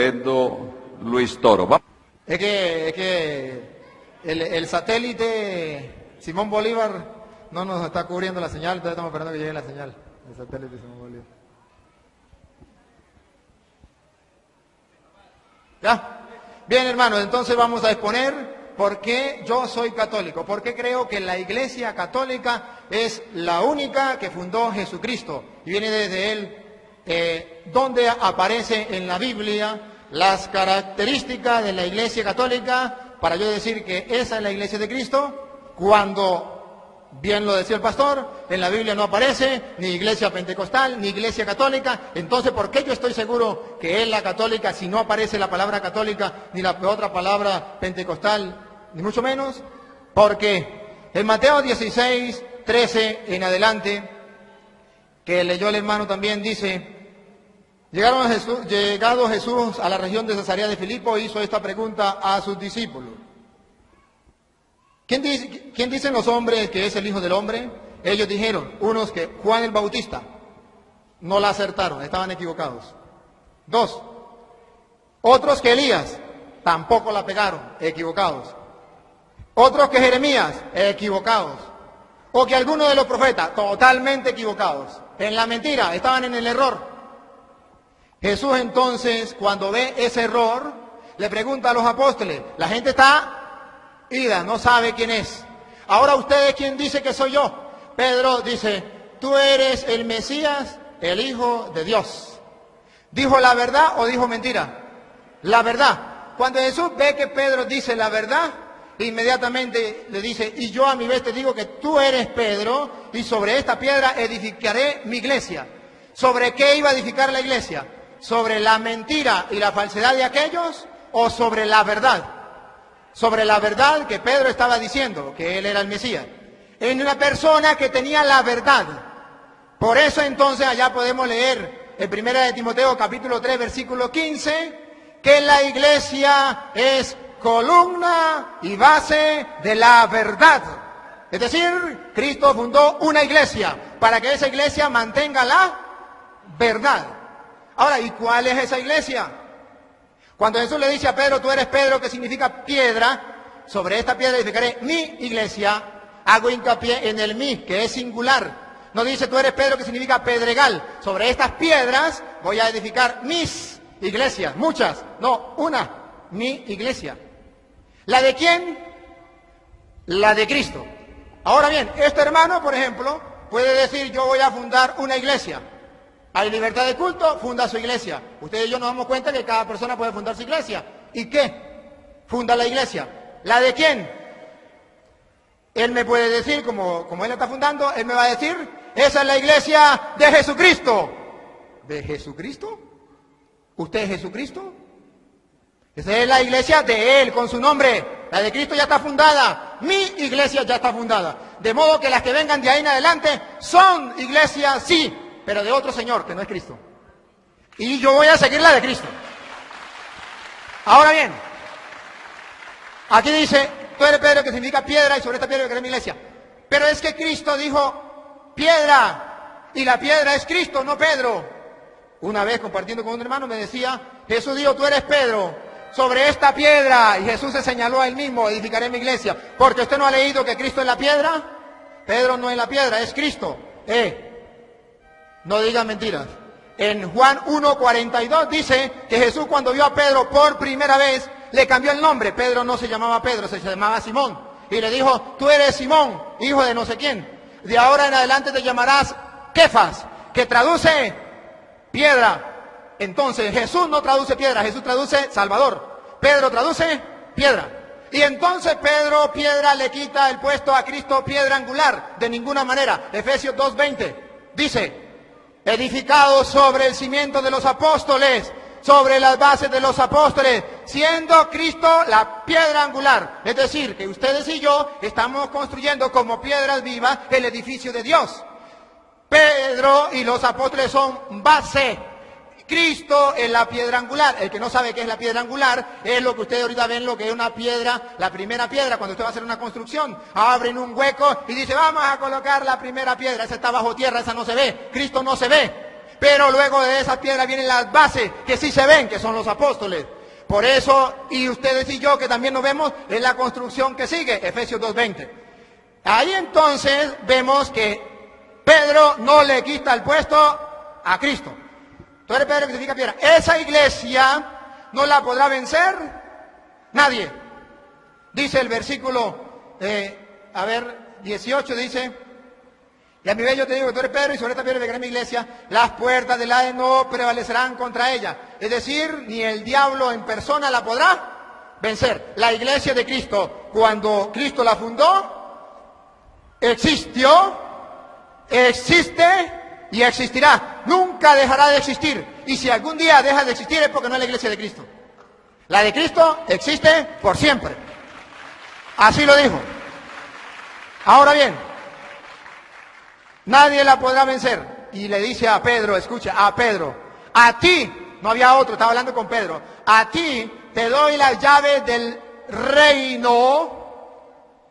reverendo Luis Toro. Es que el satélite Simón Bolívar no nos está cubriendo la señal, entonces estamos esperando que llegue la señal. El satélite Simón Bolívar. ¿Ya? Bien, hermanos, entonces vamos a exponer por qué yo soy católico, por qué creo que la Iglesia Católica es la única que fundó Jesucristo y viene desde él, donde aparece en la Biblia las características de la Iglesia Católica para yo decir que esa es la Iglesia de Cristo, cuando, bien lo decía el pastor, en la Biblia no aparece ni Iglesia Pentecostal, ni Iglesia Católica. Entonces, ¿por qué yo estoy seguro que es la católica si no aparece la palabra católica, ni la otra palabra pentecostal, ni mucho menos? Porque en Mateo 16, 13 en adelante, que leyó el hermano también, dice: llegado Jesús a la región de Cesarea de Filipo, hizo esta pregunta a sus discípulos: ¿Quién dicen los hombres que es el Hijo del Hombre? Ellos dijeron, unos que Juan el Bautista. No la acertaron, estaban equivocados. 2. Otros que Elías. Tampoco la pegaron, equivocados. Otros que Jeremías, equivocados. O que alguno de los profetas, totalmente equivocados. En la mentira, estaban en el error. Jesús entonces, cuando ve ese error, le pregunta a los apóstoles: la gente está ida, no sabe quién es. Ahora ustedes, ¿quién dice que soy yo? Pedro dice: tú eres el Mesías, el Hijo de Dios. ¿Dijo la verdad o dijo mentira? La verdad. Cuando Jesús ve que Pedro dice la verdad, inmediatamente le dice: y yo a mi vez te digo que tú eres Pedro, y sobre esta piedra edificaré mi iglesia. ¿Sobre qué iba a edificar la iglesia? ¿Sobre la mentira y la falsedad de aquellos o sobre la verdad? Sobre la verdad que Pedro estaba diciendo, que él era el Mesías. En una persona que tenía la verdad. Por eso entonces allá podemos leer en 1 de Timoteo capítulo 3 versículo 15, que la iglesia es columna y base de la verdad. Es decir, Cristo fundó una iglesia para que esa iglesia mantenga la verdad. Ahora, ¿y cuál es esa iglesia? Cuando Jesús le dice a Pedro: tú eres Pedro, que significa piedra, sobre esta piedra edificaré mi iglesia, hago hincapié en el mi, que es singular. No dice: tú eres Pedro, que significa pedregal, sobre estas piedras voy a edificar mis iglesias, muchas, no, una, mi iglesia. ¿La de quién? La de Cristo. Ahora bien, este hermano, por ejemplo, puede decir: yo voy a fundar una iglesia. Hay libertad de culto, funda su iglesia. Ustedes y yo nos damos cuenta que cada persona puede fundar su iglesia. ¿Y qué? Funda la iglesia. ¿La de quién? Él me puede decir, como él la está fundando, él me va a decir: esa es la iglesia de Jesucristo. ¿De Jesucristo? ¿Usted es Jesucristo? Esa es la iglesia de Él, con su nombre. La de Cristo ya está fundada. Mi iglesia ya está fundada. De modo que las que vengan de ahí en adelante son iglesias, sí, pero de otro Señor, que no es Cristo. Y yo voy a seguir la de Cristo. Ahora bien, aquí dice: tú eres Pedro, que significa piedra, y sobre esta piedra crearé mi iglesia. Pero es que Cristo dijo piedra, y la piedra es Cristo, no Pedro. Una vez, compartiendo con un hermano, me decía: Jesús dijo: tú eres Pedro, sobre esta piedra, y Jesús se señaló a él mismo, edificaré mi iglesia. Porque usted no ha leído que Cristo es la piedra. Pedro no es la piedra, es Cristo. No digan mentiras. En Juan 1:42 dice que Jesús, cuando vio a Pedro por primera vez, le cambió el nombre. Pedro no se llamaba Pedro, se llamaba Simón. Y le dijo: tú eres Simón, hijo de no sé quién. De ahora en adelante te llamarás Kefas, que traduce piedra. Entonces Jesús no traduce piedra, Jesús traduce Salvador. Pedro traduce piedra. Y entonces Pedro, piedra, le quita el puesto a Cristo, piedra angular. De ninguna manera. Efesios 2:20 dice: edificado sobre el cimiento de los apóstoles, sobre las bases de los apóstoles, siendo Cristo la piedra angular. Es decir, que ustedes y yo estamos construyendo como piedras vivas el edificio de Dios. Pedro y los apóstoles son base. Cristo es la piedra angular. El que no sabe qué es la piedra angular es lo que ustedes ahorita ven, lo que es una piedra, la primera piedra. Cuando usted va a hacer una construcción, abren un hueco y dice: vamos a colocar la primera piedra. Esa está bajo tierra, esa no se ve. Cristo no se ve. Pero luego de esas piedras vienen las bases, que sí se ven, que son los apóstoles. Por eso, y ustedes y yo que también nos vemos, es la construcción que sigue, Efesios 2:20. Ahí entonces vemos que Pedro no le quita el puesto a Cristo. Tú eres Pedro que significa piedra. Esa iglesia no la podrá vencer nadie. Dice el versículo, 18 dice: y a mi vez yo te digo que tú eres Pedro, y sobre esta piedra edificaré mi iglesia, las puertas del Hades no prevalecerán contra ella. Es decir, ni el diablo en persona la podrá vencer. La iglesia de Cristo, cuando Cristo la fundó, existió, existe y existirá. Nunca dejará de existir. Y si algún día deja de existir es porque no es la iglesia de Cristo. La de Cristo existe por siempre. Así lo dijo. Ahora bien, nadie la podrá vencer. Y le dice a Pedro, escucha, a Pedro, a ti, no había otro, estaba hablando con Pedro, a ti te doy las llaves del reino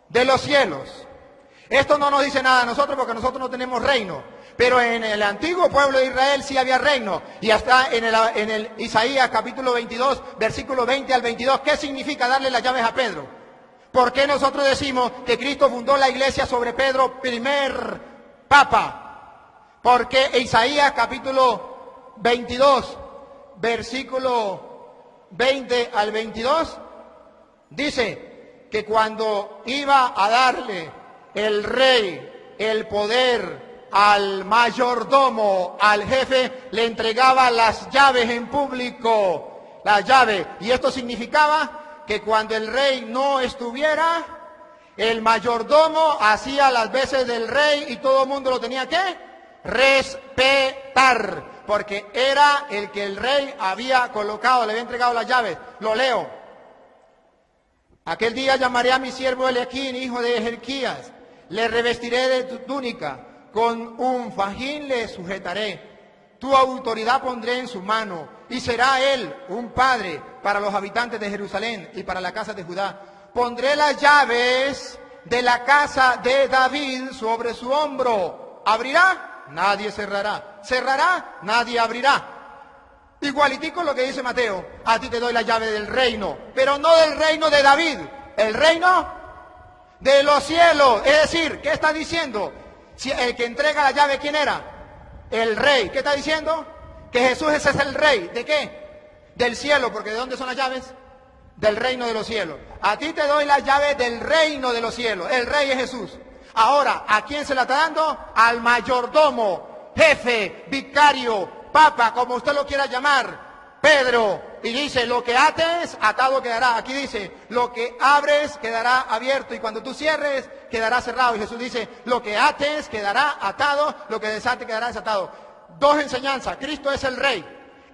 de los cielos. Esto no nos dice nada a nosotros porque nosotros no tenemos reino. Pero en el antiguo pueblo de Israel sí había reino. Y hasta en el Isaías capítulo 22, versículo 20 al 22, ¿qué significa darle las llaves a Pedro? ¿Por qué nosotros decimos que Cristo fundó la iglesia sobre Pedro, primer papa? Porque Isaías capítulo 22, versículo 20 al 22, dice que cuando iba a darle el rey el poder al mayordomo, al jefe, le entregaba las llaves en público, las llaves. Y esto significaba que cuando el rey no estuviera, el mayordomo hacía las veces del rey y todo el mundo lo tenía que respetar, porque era el que el rey había colocado, le había entregado las llaves. Lo leo. Aquel día llamaré a mi siervo Eliaquín, hijo de Jerquías, le revestiré de tu túnica, con un fajín le sujetaré, tu autoridad pondré en su mano, y será él un padre para los habitantes de Jerusalén y para la casa de Judá. Pondré las llaves de la casa de David sobre su hombro. ¿Abrirá? Nadie cerrará. ¿Cerrará? Nadie abrirá. Igualitico lo que dice Mateo: a ti te doy la llave del reino, pero no del reino de David, el reino de los cielos. Es decir, ¿qué está diciendo? Si el que entrega la llave, ¿quién era? El rey. ¿Qué está diciendo? Que Jesús ese es el rey. ¿De qué? Del cielo, porque ¿de dónde son las llaves? Del reino de los cielos. A ti te doy la llave del reino de los cielos. El rey es Jesús. Ahora, ¿a quién se la está dando? Al mayordomo, jefe, vicario, papa, como usted lo quiera llamar, Pedro. Y dice: lo que ates, atado quedará. Aquí dice: lo que abres, quedará abierto. Y cuando tú cierres, quedará cerrado. Y Jesús dice: lo que ates, quedará atado. Lo que desates, quedará desatado. Dos enseñanzas. Cristo es el rey.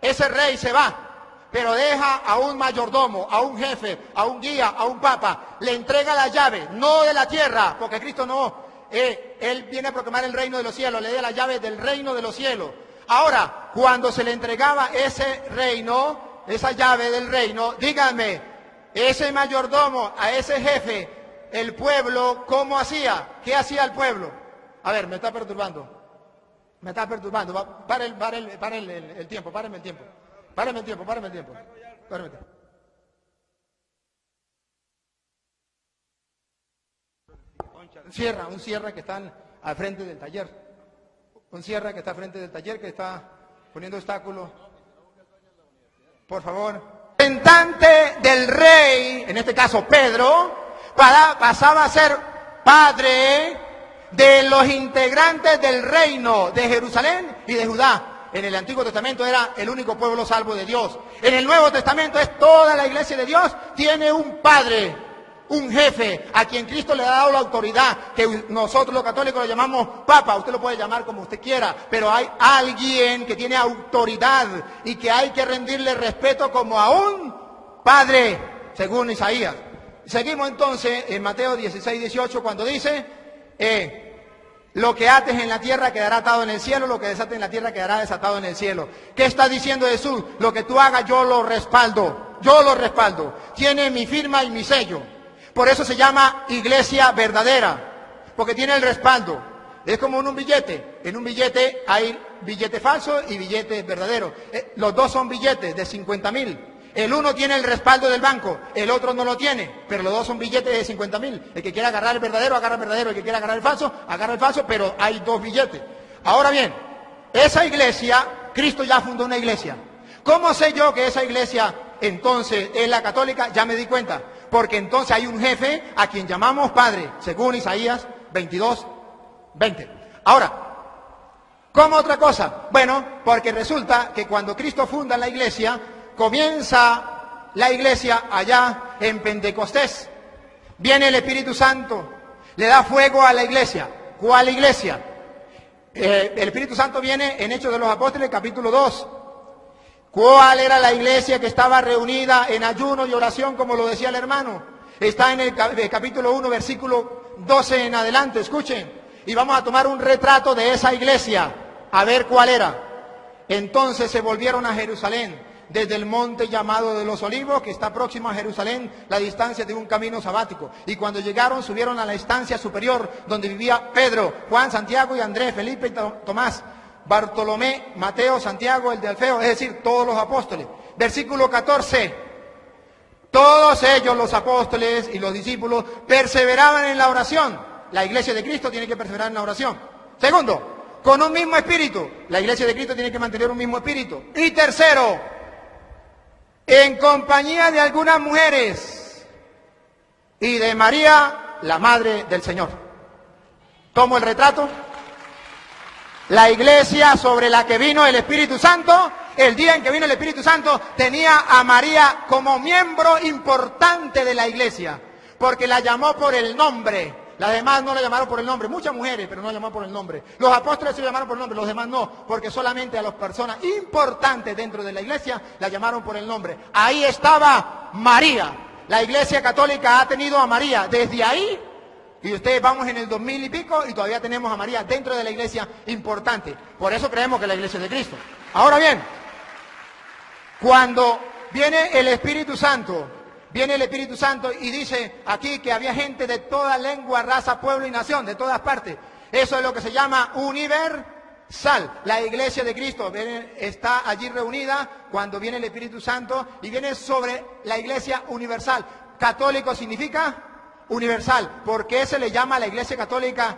Ese rey se va, pero deja a un mayordomo, a un jefe, a un guía, a un papa. Le entrega la llave, no de la tierra, porque Cristo no. Él viene a proclamar el reino de los cielos. Le da la llave del reino de los cielos. Ahora, cuando se le entregaba ese reino, esa llave del reino, díganme, ese mayordomo, a ese jefe, el pueblo, ¿cómo hacía? ¿Qué hacía el pueblo? A ver, me está perturbando. Me está perturbando. Pare el tiempo, párenme el tiempo. Párenme el tiempo. Un cierre que están al frente del taller. Un cierre que está al frente del taller, que está poniendo obstáculos. Por favor. Representante del rey, en este caso Pedro, pasaba a ser padre de los integrantes del reino de Jerusalén y de Judá. En el Antiguo Testamento era el único pueblo salvo de Dios. En el Nuevo Testamento es toda la iglesia de Dios, tiene un padre, un jefe, a quien Cristo le ha dado la autoridad, que nosotros los católicos lo llamamos papa. Usted lo puede llamar como usted quiera, pero hay alguien que tiene autoridad y que hay que rendirle respeto como a un padre, según Isaías. Seguimos entonces en Mateo 16:18, cuando dice: lo que ates en la tierra quedará atado en el cielo, lo que desates en la tierra quedará desatado en el cielo. ¿Qué está diciendo Jesús? Lo que tú hagas yo lo respaldo, tiene mi firma y mi sello. Por eso se llama iglesia verdadera, porque tiene el respaldo. Es como en un billete. En un billete hay billete falso y billete verdadero. Los dos son billetes de 50.000. El uno tiene el respaldo del banco, el otro no lo tiene, pero los dos son billetes de 50.000. El que quiera agarrar el verdadero, agarra el verdadero. El que quiera agarrar el falso, agarra el falso, pero hay dos billetes. Ahora bien, esa iglesia, Cristo ya fundó una iglesia. ¿Cómo sé yo que esa iglesia entonces es la católica? Ya me di cuenta. Porque entonces hay un jefe a quien llamamos Padre, según Isaías 22:20. Ahora, ¿cómo otra cosa? Bueno, porque resulta que cuando Cristo funda la iglesia, comienza la iglesia allá en Pentecostés. Viene el Espíritu Santo, le da fuego a la iglesia. ¿Cuál iglesia? El Espíritu Santo viene en Hechos de los Apóstoles, capítulo 2. ¿Cuál era la iglesia que estaba reunida en ayuno y oración, como lo decía el hermano? Está en el capítulo 1, versículo 12 en adelante, escuchen. Y vamos a tomar un retrato de esa iglesia, a ver cuál era. Entonces se volvieron a Jerusalén, desde el monte llamado de los Olivos, que está próximo a Jerusalén, la distancia de un camino sabático. Y cuando llegaron, subieron a la estancia superior, donde vivía Pedro, Juan, Santiago y Andrés, Felipe y Tomás, Bartolomé, Mateo, Santiago, el de Alfeo, es decir, todos los apóstoles. Versículo 14. Todos ellos, los apóstoles y los discípulos, perseveraban en la oración. La iglesia de Cristo tiene que perseverar en la oración. Segundo, con un mismo espíritu. La iglesia de Cristo tiene que mantener un mismo espíritu. Y tercero, en compañía de algunas mujeres y de María, la madre del Señor. Tomo el retrato. La iglesia sobre la que vino el Espíritu Santo, el día en que vino el Espíritu Santo, tenía a María como miembro importante de la iglesia, porque la llamó por el nombre. Las demás no la llamaron por el nombre, muchas mujeres, pero no la llamaron por el nombre. Los apóstoles se llamaron por el nombre, los demás no, porque solamente a las personas importantes dentro de la iglesia la llamaron por el nombre. Ahí estaba María. La iglesia católica ha tenido a María desde ahí. Y ustedes vamos en el 2000 y pico y todavía tenemos a María dentro de la iglesia importante. Por eso creemos que es la iglesia de Cristo. Ahora bien, cuando viene el Espíritu Santo y dice aquí que había gente de toda lengua, raza, pueblo y nación, de todas partes. Eso es lo que se llama universal. La iglesia de Cristo está allí reunida cuando viene el Espíritu Santo y viene sobre la iglesia universal. Católico significa universal. ¿Por qué se le llama a la iglesia católica?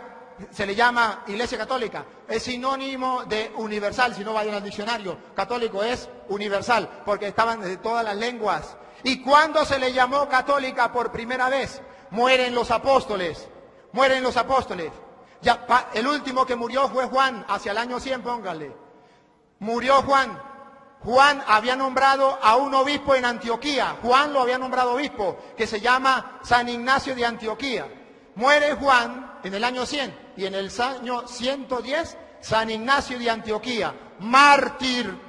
Se le llama iglesia católica. Es sinónimo de universal. Si no, vayan al diccionario. Católico es universal, porque estaban de todas las lenguas. ¿Y cuándo se le llamó católica por primera vez? Mueren los apóstoles. Mueren los apóstoles. Ya, el último que murió fue Juan, hacia el año 100, póngale. Murió Juan. Juan había nombrado a un obispo en Antioquía. Juan lo había nombrado obispo, que se llama San Ignacio de Antioquía. Muere Juan en el año 100 y en el año 110, San Ignacio de Antioquía, mártir,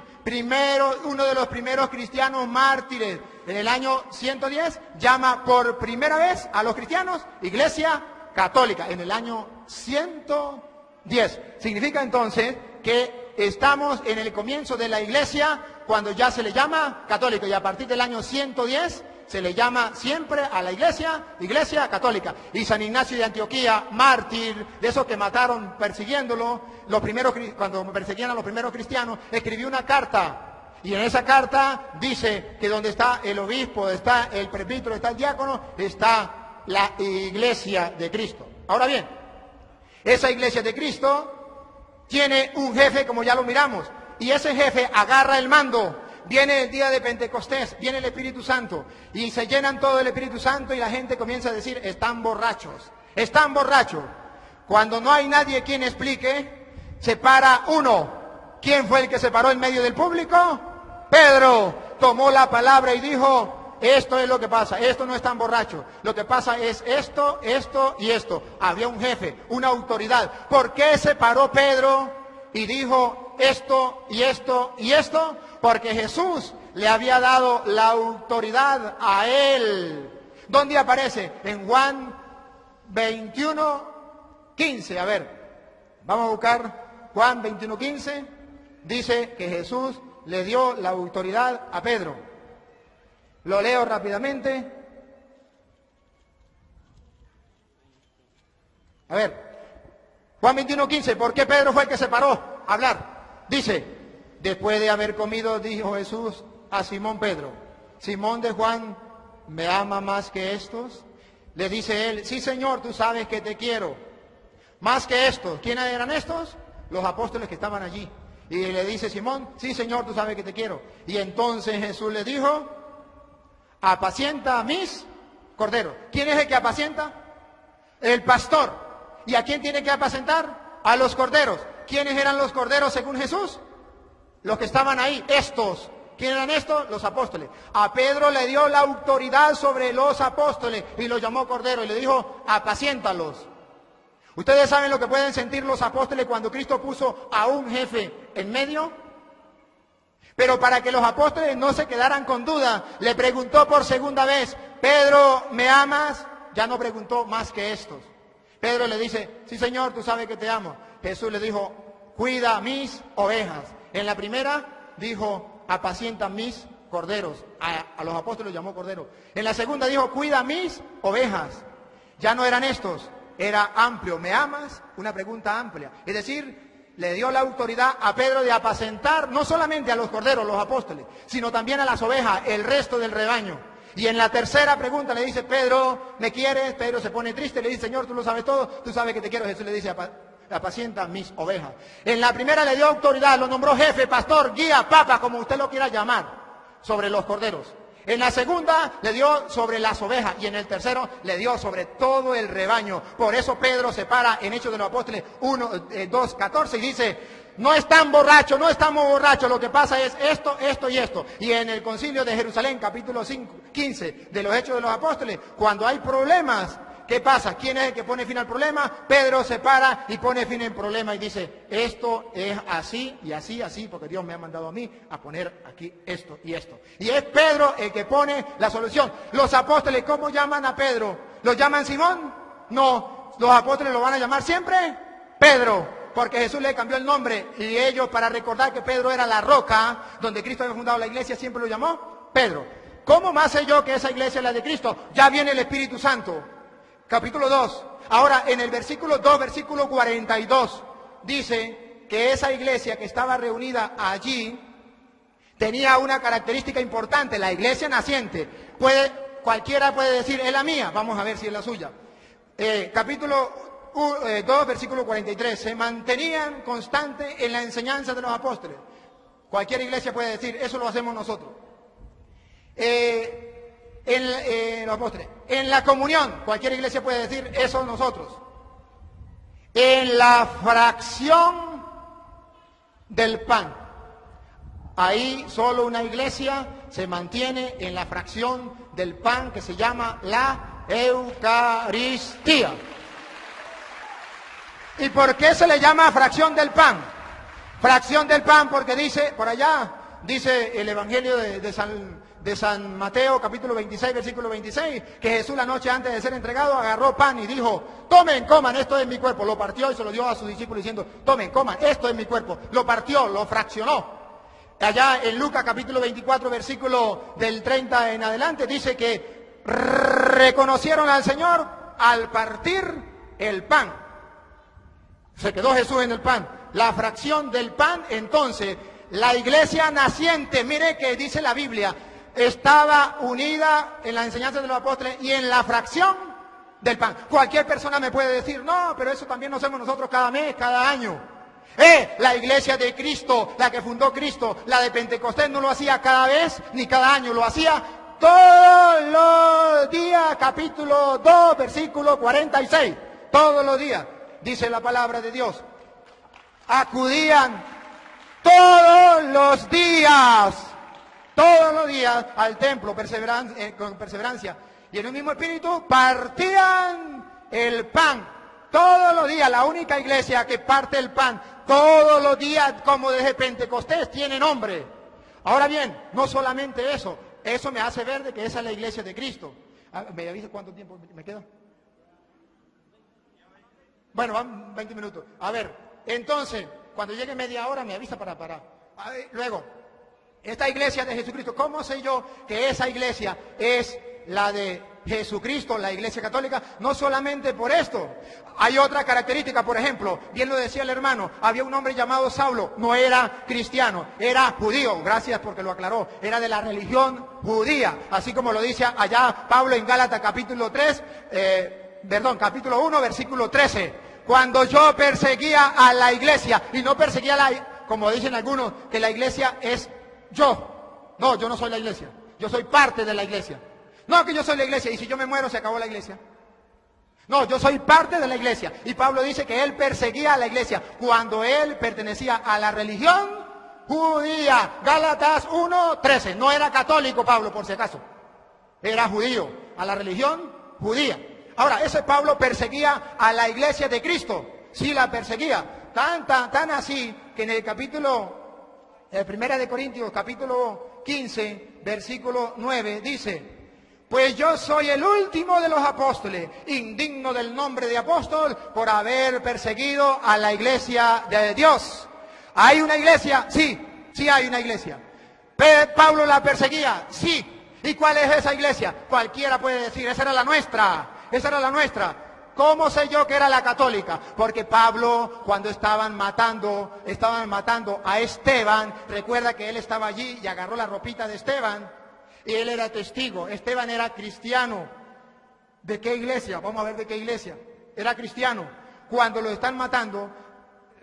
uno de los primeros cristianos mártires. En el año 110 llama por primera vez a los cristianos iglesia católica. En el año 110. Significa entonces que estamos en el comienzo de la iglesia cuando ya se le llama católico, y a partir del año 110 se le llama siempre a la iglesia católica. Y San Ignacio de Antioquía, mártir, de esos que mataron persiguiéndolo, cuando perseguían a los primeros cristianos, escribió una carta. Y en esa carta dice que donde está el obispo, está el presbítero, está el diácono, está la iglesia de Cristo. Ahora bien, esa iglesia de Cristo tiene un jefe, como ya lo miramos, y ese jefe agarra el mando. Viene el día de Pentecostés, viene el Espíritu Santo, y se llenan todo el Espíritu Santo y la gente comienza a decir, están borrachos, están borrachos. Cuando no hay nadie quien explique, se para uno. ¿Quién fue el que se paró en medio del público? Pedro tomó la palabra y dijo, esto es lo que pasa, esto no es tan borracho, lo que pasa es esto, esto y esto. Había un jefe, una autoridad. ¿Por qué se paró Pedro y dijo esto y esto y esto? Porque Jesús le había dado la autoridad a él. ¿Dónde aparece? En Juan 21:15. A ver, vamos a buscar Juan 21:15. Dice que Jesús le dio la autoridad a Pedro. Lo leo rápidamente. A ver, Juan 21:15, ¿por qué Pedro fue el que se paró a hablar? Dice, después de haber comido, dijo Jesús a Simón Pedro, Simón de Juan, ¿me ama más que estos? Le dice él, sí Señor, tú sabes que te quiero. Más que estos. ¿Quiénes eran estos? Los apóstoles que estaban allí. Y le dice Simón, sí Señor, tú sabes que te quiero. Y entonces Jesús le dijo, apacienta a mis corderos. ¿Quién es el que apacienta? El pastor. ¿Y a quién tiene que apacentar? A los corderos. ¿Quiénes eran los corderos según Jesús? Los que estaban ahí, estos. ¿Quién eran estos? Los apóstoles. A Pedro le dio la autoridad sobre los apóstoles y los llamó cordero y le dijo, apaciéntalos. ¿Ustedes saben lo que pueden sentir los apóstoles cuando Cristo puso a un jefe en medio? Pero para que los apóstoles no se quedaran con duda, le preguntó por segunda vez, Pedro, ¿me amas? Ya no preguntó más que estos. Pedro le dice, sí Señor, tú sabes que te amo. Jesús le dijo, cuida mis ovejas. En la primera dijo, apacienta mis corderos. A los apóstoles los llamó corderos. En la segunda dijo, cuida mis ovejas. Ya no eran estos, era amplio. ¿Me amas? Una pregunta amplia. Es decir, le dio la autoridad a Pedro de apacentar no solamente a los corderos, los apóstoles, sino también a las ovejas, el resto del rebaño. Y en la tercera pregunta le dice, Pedro, ¿me quieres? Pedro se pone triste, le dice, Señor, tú lo sabes todo, tú sabes que te quiero. Jesús le dice, apacienta mis ovejas. En la primera le dio autoridad, lo nombró jefe, pastor, guía, papa, como usted lo quiera llamar, sobre los corderos. En la segunda le dio sobre las ovejas y en el tercero le dio sobre todo el rebaño. Por eso Pedro se para en Hechos de los Apóstoles 2:14 y dice, no están borrachos, no estamos borrachos, lo que pasa es esto, esto y esto. Y en el concilio de Jerusalén, capítulo 15 de los Hechos de los Apóstoles, cuando hay problemas, ¿qué pasa? ¿Quién es el que pone fin al problema? Pedro se para y pone fin al problema y dice, esto es así y así, así, porque Dios me ha mandado a mí a poner aquí esto y esto. Y es Pedro el que pone la solución. Los apóstoles, ¿cómo llaman a Pedro? ¿Lo llaman Simón? No, los apóstoles lo van a llamar siempre Pedro, porque Jesús le cambió el nombre y ellos, para recordar que Pedro era la roca donde Cristo había fundado la iglesia, siempre lo llamó Pedro. ¿Cómo más sé yo que esa iglesia es la de Cristo? Ya viene el Espíritu Santo. Capítulo 2. Ahora, en el versículo 2, versículo 42, dice que esa iglesia que estaba reunida allí tenía una característica importante, la iglesia naciente. Cualquiera puede decir, es la mía, vamos a ver si es la suya. Capítulo 2, versículo 43, se mantenían constantes en la enseñanza de los apóstoles. Cualquier iglesia puede decir, eso lo hacemos nosotros. Los apóstoles. En la comunión, cualquier iglesia puede decir, eso nosotros. En la fracción del pan. Ahí solo una iglesia se mantiene en la fracción del pan que se llama la Eucaristía. ¿Y por qué se le llama fracción del pan? Fracción del pan porque dice, por allá, dice el Evangelio de San Mateo, capítulo 26, versículo 26, que Jesús la noche antes de ser entregado agarró pan y dijo, tomen, coman, esto es mi cuerpo. Lo partió y se lo dio a sus discípulos diciendo, tomen, coman, esto es mi cuerpo. Lo partió, lo fraccionó. Allá en Lucas, capítulo 24, versículo del 30 en adelante, dice que reconocieron al Señor al partir el pan. Se quedó Jesús en el pan. La fracción del pan, entonces, la iglesia naciente, mire que dice la Biblia, estaba unida en la enseñanza de los apóstoles y en la fracción del pan. Cualquier persona me puede decir, no, pero eso también lo hacemos nosotros cada mes, cada año. La iglesia de Cristo, la que fundó Cristo, la de Pentecostés, no lo hacía cada vez ni cada año, lo hacía todos los días, capítulo 2, versículo 46, todos los días, dice la palabra de Dios. Acudían todos los días al templo, con perseverancia, y en un mismo espíritu partían el pan. Todos los días, la única iglesia que parte el pan todos los días, como desde Pentecostés, tiene nombre. Ahora bien, no solamente eso me hace ver de que esa es la iglesia de Cristo. ¿Me avisa cuánto tiempo me queda? Bueno, van 20 minutos. A ver, entonces, cuando llegue media hora me avisa para parar. Luego, esta iglesia de Jesucristo, ¿cómo sé yo que esa iglesia es la de Jesucristo, la Iglesia Católica, no solamente por esto. Hay otra característica, por ejemplo, bien lo decía el hermano, había un hombre llamado Saulo, no era cristiano, era judío, gracias porque lo aclaró, era de la religión judía, así como lo dice allá Pablo en Gálatas capítulo 1, versículo 13. Cuando yo perseguía a la iglesia, y no perseguía como dicen algunos, que la iglesia es yo. No, yo no soy la iglesia, yo soy parte de la iglesia. No, que yo soy la iglesia y si yo me muero se acabó la iglesia. No, yo soy parte de la iglesia. Y Pablo dice que él perseguía a la iglesia cuando él pertenecía a la religión judía. Gálatas 1:13. No era católico Pablo, por si acaso. Era judío, a la religión judía. Ahora, ese Pablo perseguía a la iglesia de Cristo. Sí la perseguía. Tan así que en el capítulo, 1 de Corintios, capítulo 15, versículo 9, dice: pues yo soy el último de los apóstoles, indigno del nombre de apóstol por haber perseguido a la iglesia de Dios. ¿Hay una iglesia? Sí, sí hay una iglesia. ¿Pablo la perseguía? Sí. ¿Y cuál es esa iglesia? Cualquiera puede decir, esa era la nuestra, esa era la nuestra. ¿Cómo sé yo que era la católica? Porque Pablo, cuando estaban matando a Esteban, recuerda que él estaba allí y agarró la ropita de Esteban. Y él era testigo. Esteban era cristiano. ¿De qué iglesia? Vamos a ver de qué iglesia. Era cristiano. Cuando lo están matando,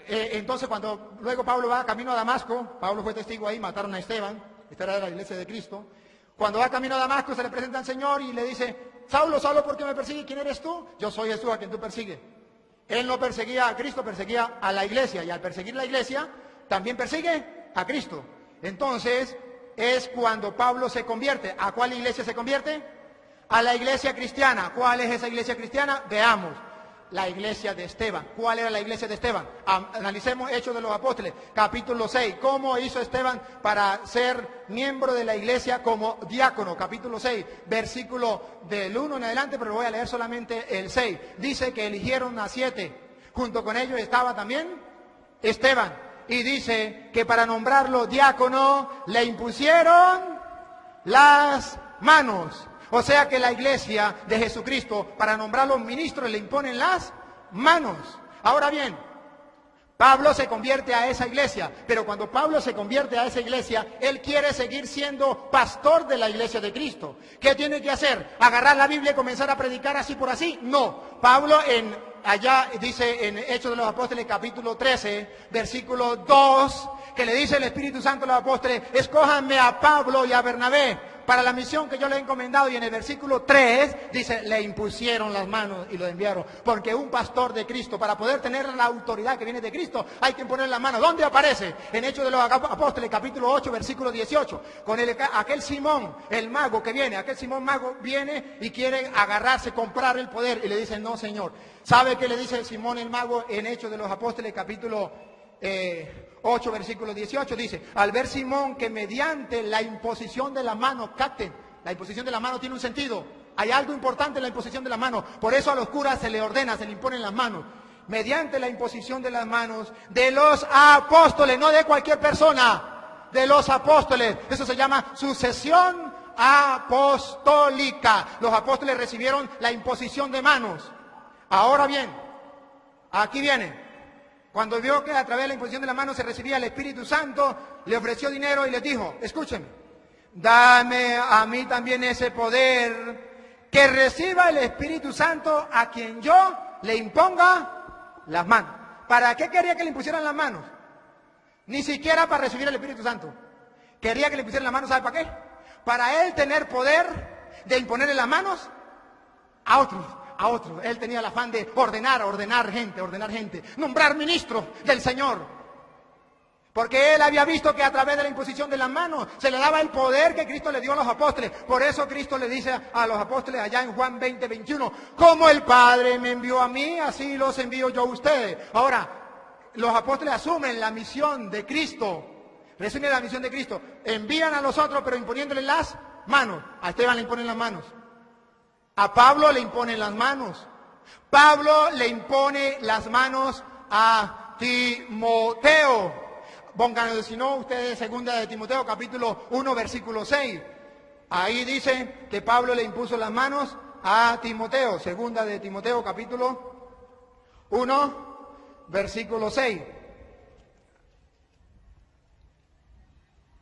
entonces luego Pablo va camino a Damasco, Pablo fue testigo ahí, mataron a Esteban, esta era la iglesia de Cristo. Cuando va camino a Damasco se le presenta al Señor y le dice: Saulo, Saulo, ¿por qué me persigues? ¿Quién eres tú? Yo soy Jesús a quien tú persigues. Él no perseguía a Cristo, perseguía a la iglesia. Y al perseguir la iglesia, también persigue a Cristo. Entonces es cuando Pablo se convierte. ¿A cuál iglesia se convierte? A la iglesia cristiana. ¿Cuál es esa iglesia cristiana? Veamos. La iglesia de Esteban. ¿Cuál era la iglesia de Esteban? Analicemos Hechos de los Apóstoles, capítulo 6. ¿Cómo hizo Esteban para ser miembro de la iglesia como diácono? Capítulo 6, versículo del 1 en adelante, pero voy a leer solamente el 6. Dice que eligieron a 7. Junto con ellos estaba también Esteban. Y dice que para nombrarlo diácono le impusieron las manos. O sea que la iglesia de Jesucristo, para nombrar los ministros, le imponen las manos. Ahora bien, Pablo se convierte a esa iglesia, pero cuando Pablo se convierte a esa iglesia, él quiere seguir siendo pastor de la iglesia de Cristo. ¿Qué tiene que hacer? ¿Agarrar la Biblia y comenzar a predicar así por así? No. Pablo allá dice en Hechos de los Apóstoles capítulo 13, versículo 2, que le dice el Espíritu Santo a los apóstoles: escójanme a Pablo y a Bernabé para la misión que yo le he encomendado. Y en el versículo 3 dice: le impusieron las manos y lo enviaron. Porque un pastor de Cristo, para poder tener la autoridad que viene de Cristo, hay que poner las manos. ¿Dónde aparece? En Hechos de los Apóstoles capítulo 8, versículo 18, con aquel Simón, el mago que viene. Aquel Simón mago viene y quiere agarrarse, comprar el poder, y le dice: no, Señor. ¿Sabe qué le dice Simón el mago en Hechos de los Apóstoles capítulo 8, versículo 18? Dice: al ver Simón que mediante la imposición de la mano, capten, la imposición de la mano tiene un sentido. Hay algo importante en la imposición de la mano. Por eso a los curas se le ordena, se le imponen las manos. Mediante la imposición de las manos de los apóstoles, no de cualquier persona, de los apóstoles. Eso se llama sucesión apostólica. Los apóstoles recibieron la imposición de manos. Ahora bien, aquí viene. Cuando vio que a través de la imposición de la mano se recibía el Espíritu Santo, le ofreció dinero y les dijo: escúchenme, dame a mí también ese poder, que reciba el Espíritu Santo a quien yo le imponga las manos. ¿Para qué quería que le impusieran las manos? Ni siquiera para recibir el Espíritu Santo. Quería que le pusieran las manos, ¿sabe para qué? Para él tener poder de imponerle las manos a otros. Él tenía el afán de ordenar gente, nombrar ministros del Señor. Porque él había visto que a través de la imposición de las manos se le daba el poder que Cristo le dio a los apóstoles. Por eso Cristo le dice a los apóstoles allá en Juan 20, 21, como el Padre me envió a mí, así los envío yo a ustedes. Ahora, los apóstoles asumen la misión de Cristo, reciben la misión de Cristo, envían a los otros, pero imponiéndole las manos. A Esteban le imponen las manos. A Pablo le imponen las manos. Pablo le impone las manos a Timoteo. Pónganlo, si no, ustedes, segunda de Timoteo, capítulo 1, versículo 6. Ahí dice que Pablo le impuso las manos a Timoteo, segunda de Timoteo capítulo 1, versículo 6.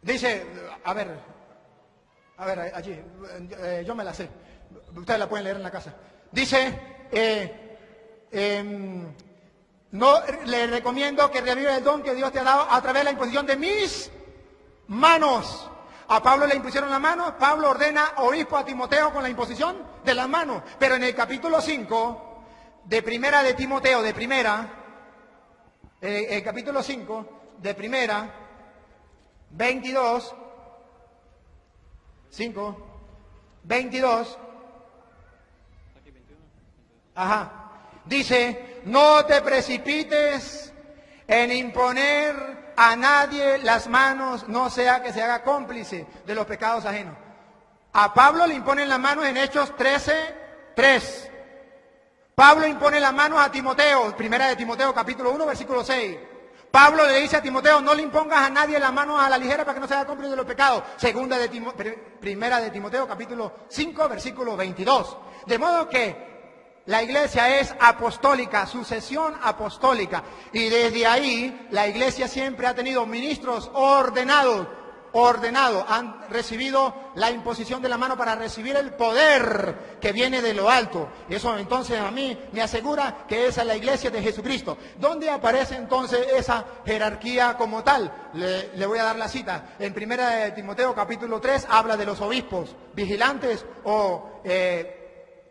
Dice, a ver, allí, yo me la sé, ustedes la pueden leer en la casa. Dice, no le recomiendo que reviva el don que Dios te ha dado a través de la imposición de mis manos. A Pablo le impusieron las manos, Pablo ordena obispo a Timoteo con la imposición de las manos. Pero en el capítulo 5 de primera de Timoteo, el capítulo 5 de primera, 22, 22, dice, no te precipites en imponer a nadie las manos, no sea que se haga cómplice de los pecados ajenos. A Pablo le imponen las manos en Hechos 13:3. Pablo impone las manos a Timoteo, primera de Timoteo capítulo 1, versículo 6. Pablo le dice a Timoteo, no le impongas a nadie las manos a la ligera para que no se haga cómplice de los pecados. Primera de Timoteo capítulo 5, versículo 22. De modo que la iglesia es apostólica, sucesión apostólica. Y desde ahí la iglesia siempre ha tenido ministros ordenados, han recibido la imposición de la mano para recibir el poder que viene de lo alto. Eso entonces a mí me asegura que esa es la iglesia de Jesucristo. ¿Dónde aparece entonces esa jerarquía como tal? Le voy a dar la cita. En primera de Timoteo capítulo 3 habla de los obispos, vigilantes o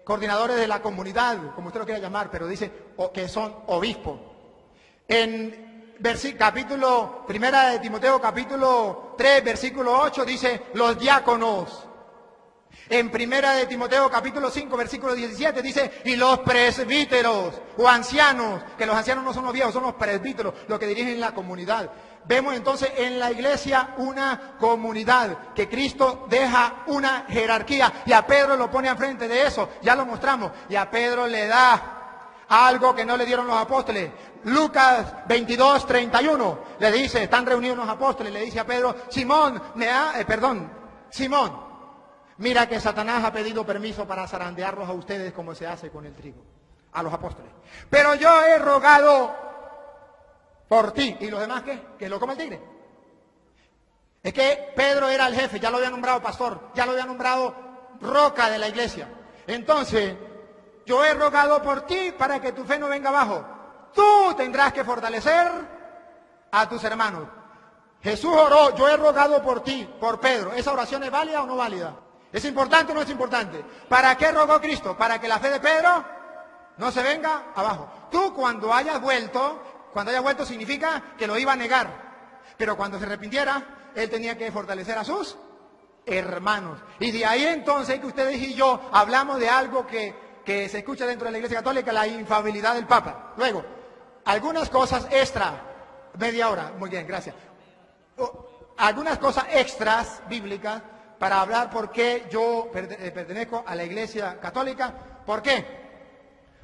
coordinadores de la comunidad, como usted lo quiera llamar, pero dice que son obispos. En primera de Timoteo capítulo 3, versículo 8 dice los diáconos. En primera de Timoteo capítulo 5, versículo 17 dice y los presbíteros o ancianos, que los ancianos no son los viejos, son los presbíteros, los que dirigen la comunidad. Vemos entonces en la iglesia una comunidad, que Cristo deja una jerarquía y a Pedro lo pone al frente de eso, ya lo mostramos, y a Pedro le da algo que no le dieron los apóstoles. Lucas 22:31 le dice, están reunidos los apóstoles, le dice a Pedro, Simón, mira que Satanás ha pedido permiso para zarandearlos a ustedes como se hace con el trigo, a los apóstoles. Pero yo he rogado por ti. ¿Y los demás qué? Que lo coma el tigre. Es que Pedro era el jefe, ya lo había nombrado pastor, ya lo había nombrado roca de la iglesia. Entonces, yo he rogado por ti para que tu fe no venga abajo. Tú tendrás que fortalecer a tus hermanos. Jesús oró, yo he rogado por ti, por Pedro. ¿Esa oración es válida o no válida? ¿Es importante o no es importante? ¿Para qué rogó Cristo? Para que la fe de Pedro no se venga abajo. Tú cuando hayas vuelto significa que lo iba a negar. Pero cuando se arrepintiera, él tenía que fortalecer a sus hermanos. Y de ahí entonces que ustedes y yo hablamos de algo que se escucha dentro de la Iglesia Católica, la infalibilidad del Papa. Luego, algunas cosas extra, media hora, muy bien, gracias. Algunas cosas extras bíblicas para hablar por qué yo pertenezco a la Iglesia Católica. ¿Por qué?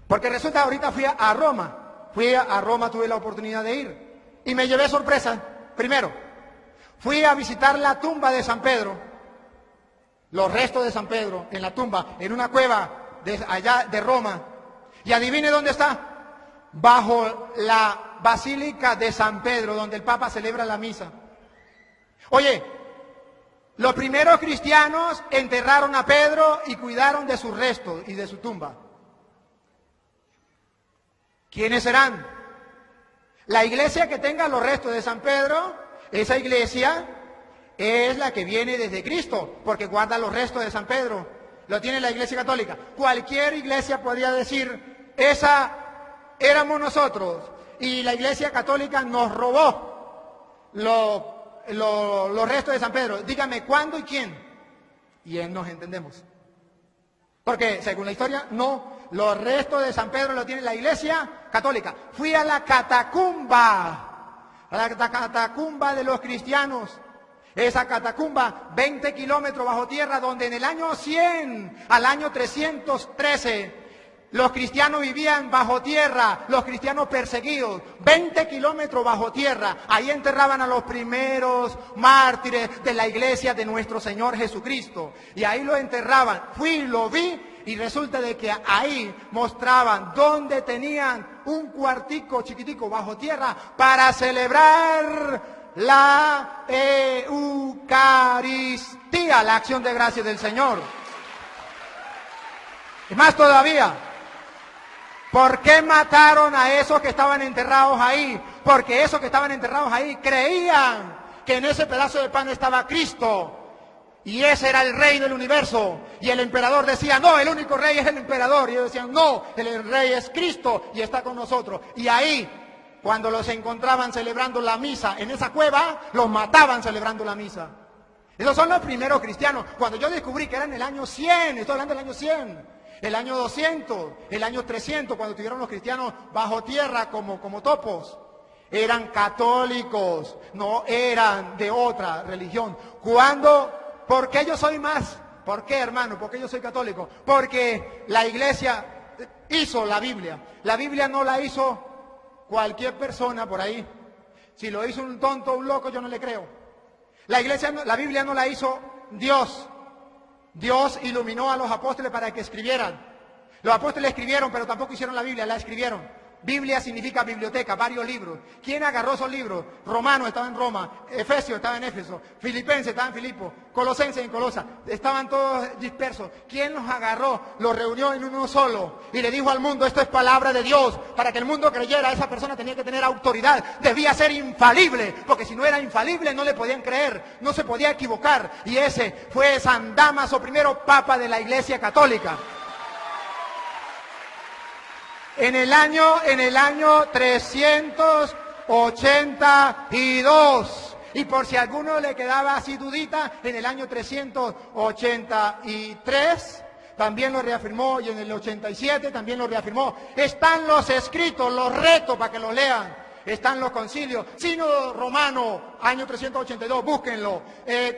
Porque resulta, ahorita fui a Roma, tuve la oportunidad de ir y me llevé sorpresa. Primero, fui a visitar la tumba de San Pedro, los restos de San Pedro en la tumba, en una cueva allá de Roma. Y adivine dónde está, bajo la Basílica de San Pedro, donde el Papa celebra la misa. Oye, los primeros cristianos enterraron a Pedro y cuidaron de sus restos y de su tumba. ¿Quiénes serán? La iglesia que tenga los restos de San Pedro, esa iglesia es la que viene desde Cristo, porque guarda los restos de San Pedro. Lo tiene la Iglesia Católica. Cualquier iglesia podría decir, esa éramos nosotros, y la Iglesia Católica nos robó los restos de San Pedro. Dígame cuándo y quién. Y nos entendemos. Porque según la historia, no. Los restos de San Pedro lo tiene la Iglesia Católica. Fui a la catacumba de los cristianos. Esa catacumba, 20 kilómetros bajo tierra, donde en el año 100 al año 313, los cristianos vivían bajo tierra, los cristianos perseguidos, 20 kilómetros bajo tierra. Ahí enterraban a los primeros mártires de la iglesia de nuestro Señor Jesucristo. Y ahí lo enterraban. Fui, lo vi Y resulta de que ahí mostraban dónde tenían un cuartico chiquitico bajo tierra para celebrar la Eucaristía, la acción de gracias del Señor. Y más todavía, ¿por qué mataron a esos que estaban enterrados ahí? Porque esos que estaban enterrados ahí creían que en ese pedazo de pan estaba Cristo. Y ese era el rey del universo. Y el emperador decía, no, el único rey es el emperador. Y ellos decían, no, el rey es Cristo y está con nosotros. Y ahí, cuando los encontraban celebrando la misa en esa cueva, los mataban celebrando la misa. Esos son los primeros cristianos. Cuando yo descubrí que era en el año 100, estoy hablando del año 100, el año 200, el año 300, cuando tuvieron los cristianos bajo tierra como topos. Eran católicos, no eran de otra religión. ¿Por qué yo soy más? ¿Por qué, hermano? ¿Por qué yo soy católico? Porque la iglesia hizo la Biblia. La Biblia no la hizo cualquier persona por ahí. Si lo hizo un tonto, un loco, yo no le creo. La Biblia no la hizo Dios. Dios iluminó a los apóstoles para que escribieran. Los apóstoles escribieron, pero tampoco hicieron la Biblia, la escribieron. Biblia significa biblioteca, varios libros. ¿Quién agarró esos libros? Romanos estaba en Roma, Efesios estaba en Éfeso, Filipenses estaba en Filipo, Colosenses en Colosa, estaban todos dispersos. ¿Quién los agarró? Los reunió en uno solo y le dijo al mundo, esto es palabra de Dios. Para que el mundo creyera, esa persona tenía que tener autoridad, debía ser infalible, porque si no era infalible no le podían creer, no se podía equivocar. Y ese fue San Dámaso I, Papa de la Iglesia Católica. En el año 382, y por si a alguno le quedaba así dudita, en el año 383 también lo reafirmó, y en el 87 también lo reafirmó. Están los escritos, los retos para que los lean. Están los concilios, Sínodo Romano, año 382, búsquenlo.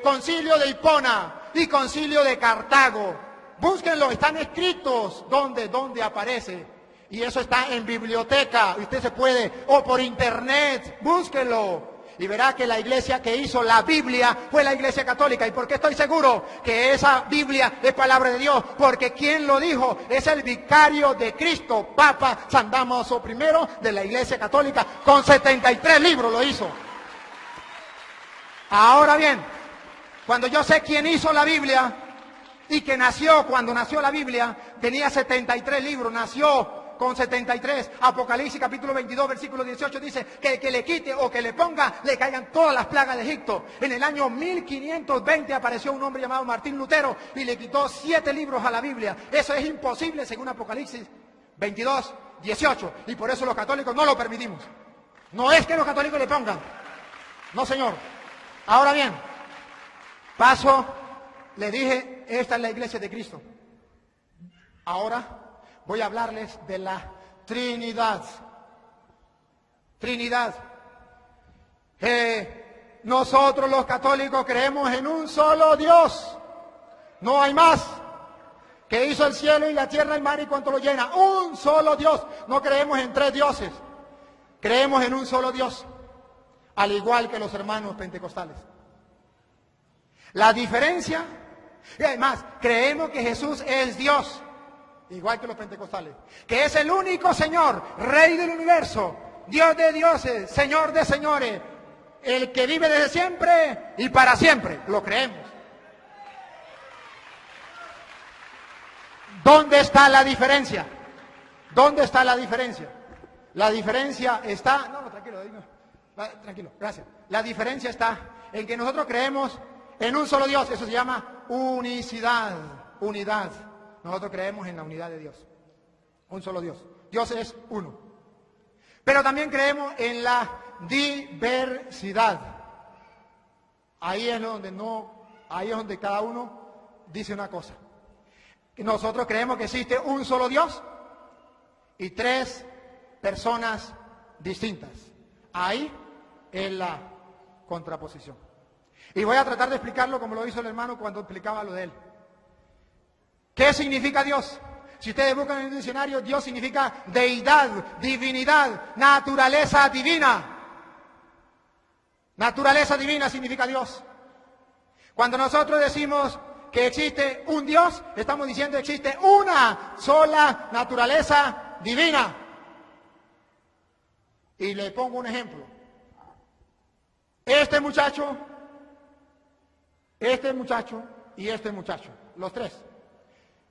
Concilio de Hipona y Concilio de Cartago, búsquenlo, están escritos. ¿Dónde aparece? Y eso está en biblioteca, usted se puede, o por internet, búsquelo. Y verá que la iglesia que hizo la Biblia fue la iglesia católica. ¿Y por qué estoy seguro que esa Biblia es palabra de Dios? Porque quien lo dijo es el vicario de Cristo, Papa San Dámaso I de la iglesia católica, con 73 libros lo hizo. Ahora bien, cuando yo sé quién hizo la Biblia y que cuando nació la Biblia, tenía 73 libros, nació con 73, Apocalipsis capítulo 22, versículo 18 dice que el que le quite o que le ponga, le caigan todas las plagas de Egipto. En el año 1520 apareció un hombre llamado Martín Lutero y le quitó 7 libros a la Biblia. Eso es imposible según Apocalipsis 22, 18. Y por eso los católicos no lo permitimos. No es que los católicos le pongan. No, señor. Ahora bien, le dije, esta es la iglesia de Cristo. Ahora voy a hablarles de la Trinidad. Trinidad. Nosotros los católicos creemos en un solo Dios. No hay más. Que hizo el cielo y la tierra, el mar y cuanto lo llena. Un solo Dios. No creemos en 3 dioses. Creemos en un solo Dios. Al igual que los hermanos pentecostales. La diferencia, y además, creemos que Jesús es Dios. Igual que los pentecostales, que es el único Señor, Rey del universo, Dios de dioses, Señor de señores, el que vive desde siempre y para siempre, lo creemos. ¿Dónde está la diferencia? ¿Dónde está la diferencia? La diferencia está... No, tranquilo, gracias. La diferencia está en que nosotros creemos en un solo Dios, eso se llama unicidad, unidad. Nosotros creemos en la unidad de Dios. Un solo Dios. Dios es uno. Pero también creemos en la diversidad. Ahí es donde cada uno dice una cosa. Nosotros creemos que existe un solo Dios y 3 personas distintas. Ahí es la contraposición. Y voy a tratar de explicarlo como lo hizo el hermano cuando explicaba lo de él. ¿Qué significa Dios? Si ustedes buscan en el diccionario, Dios significa deidad, divinidad, naturaleza divina. Naturaleza divina significa Dios. Cuando nosotros decimos que existe un Dios, estamos diciendo que existe una sola naturaleza divina. Y le pongo un ejemplo. Este muchacho y este muchacho, los tres.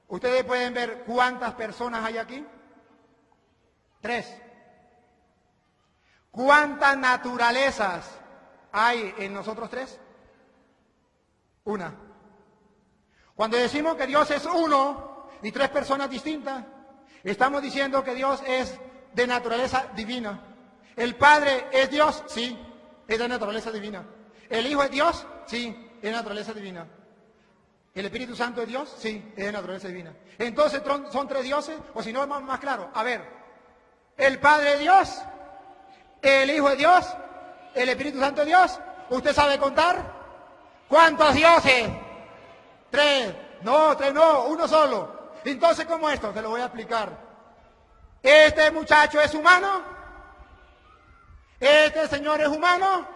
Ustedes pueden ver cuántas personas hay aquí. 3. ¿Cuántas naturalezas hay en nosotros 3? 1. Cuando decimos que Dios es uno y 3 personas distintas, estamos diciendo que Dios es de naturaleza divina. ¿El Padre es Dios? Sí, es de naturaleza divina. ¿El Hijo es Dios? Sí, es de naturaleza divina. ¿El Espíritu Santo es Dios? Sí, es de naturaleza divina. Entonces, ¿son 3 dioses? O si no, es más claro. A ver, ¿el Padre es Dios? ¿El Hijo es Dios? ¿El Espíritu Santo es Dios? ¿Usted sabe contar? ¿Cuántos dioses? 3. No, 3 no, uno solo. Entonces, ¿cómo es esto? Se lo voy a explicar. ¿Este muchacho es humano? ¿Este señor es humano?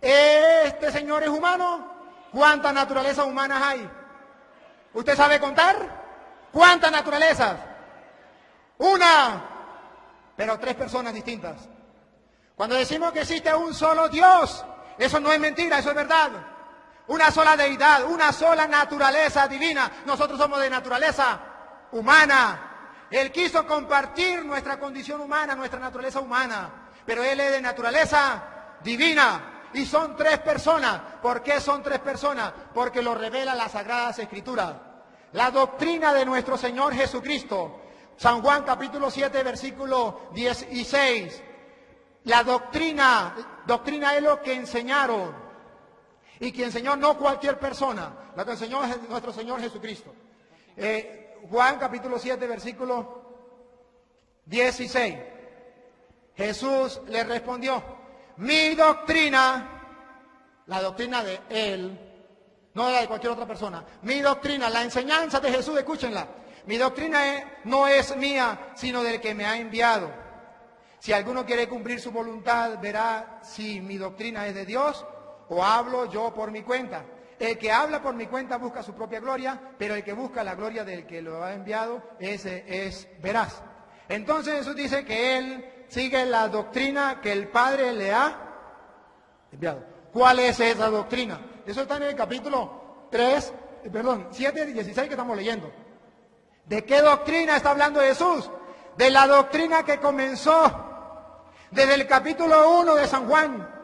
¿Este señor es humano? ¿Cuántas naturalezas humanas hay? ¿Usted sabe contar? ¿Cuántas naturalezas? 1, pero 3 personas distintas. Cuando decimos que existe un solo Dios, eso no es mentira, eso es verdad. Una sola deidad, una sola naturaleza divina. Nosotros somos de naturaleza humana. Él quiso compartir nuestra condición humana, nuestra naturaleza humana, pero Él es de naturaleza divina. Y son 3 personas. ¿Por qué son 3 personas? Porque lo revela las Sagradas Escrituras. La doctrina de nuestro Señor Jesucristo. San Juan capítulo 7, versículo 16. La doctrina es lo que enseñaron. Y que enseñó no cualquier persona, lo que enseñó es nuestro Señor Jesucristo. Juan capítulo 7, versículo 16. Jesús le respondió: mi doctrina, la doctrina de Él, no la de cualquier otra persona, mi doctrina, la enseñanza de Jesús, escúchenla, mi doctrina no es mía, sino del que me ha enviado. Si alguno quiere cumplir su voluntad, verá si mi doctrina es de Dios o hablo yo por mi cuenta. El que habla por mi cuenta busca su propia gloria, pero el que busca la gloria del que lo ha enviado, ese es veraz. Entonces Jesús dice que Él sigue la doctrina que el Padre le ha enviado. ¿Cuál es esa doctrina? Eso está en el capítulo 7, 16 que estamos leyendo. ¿De qué doctrina está hablando Jesús? De la doctrina que comenzó desde el capítulo 1 de San Juan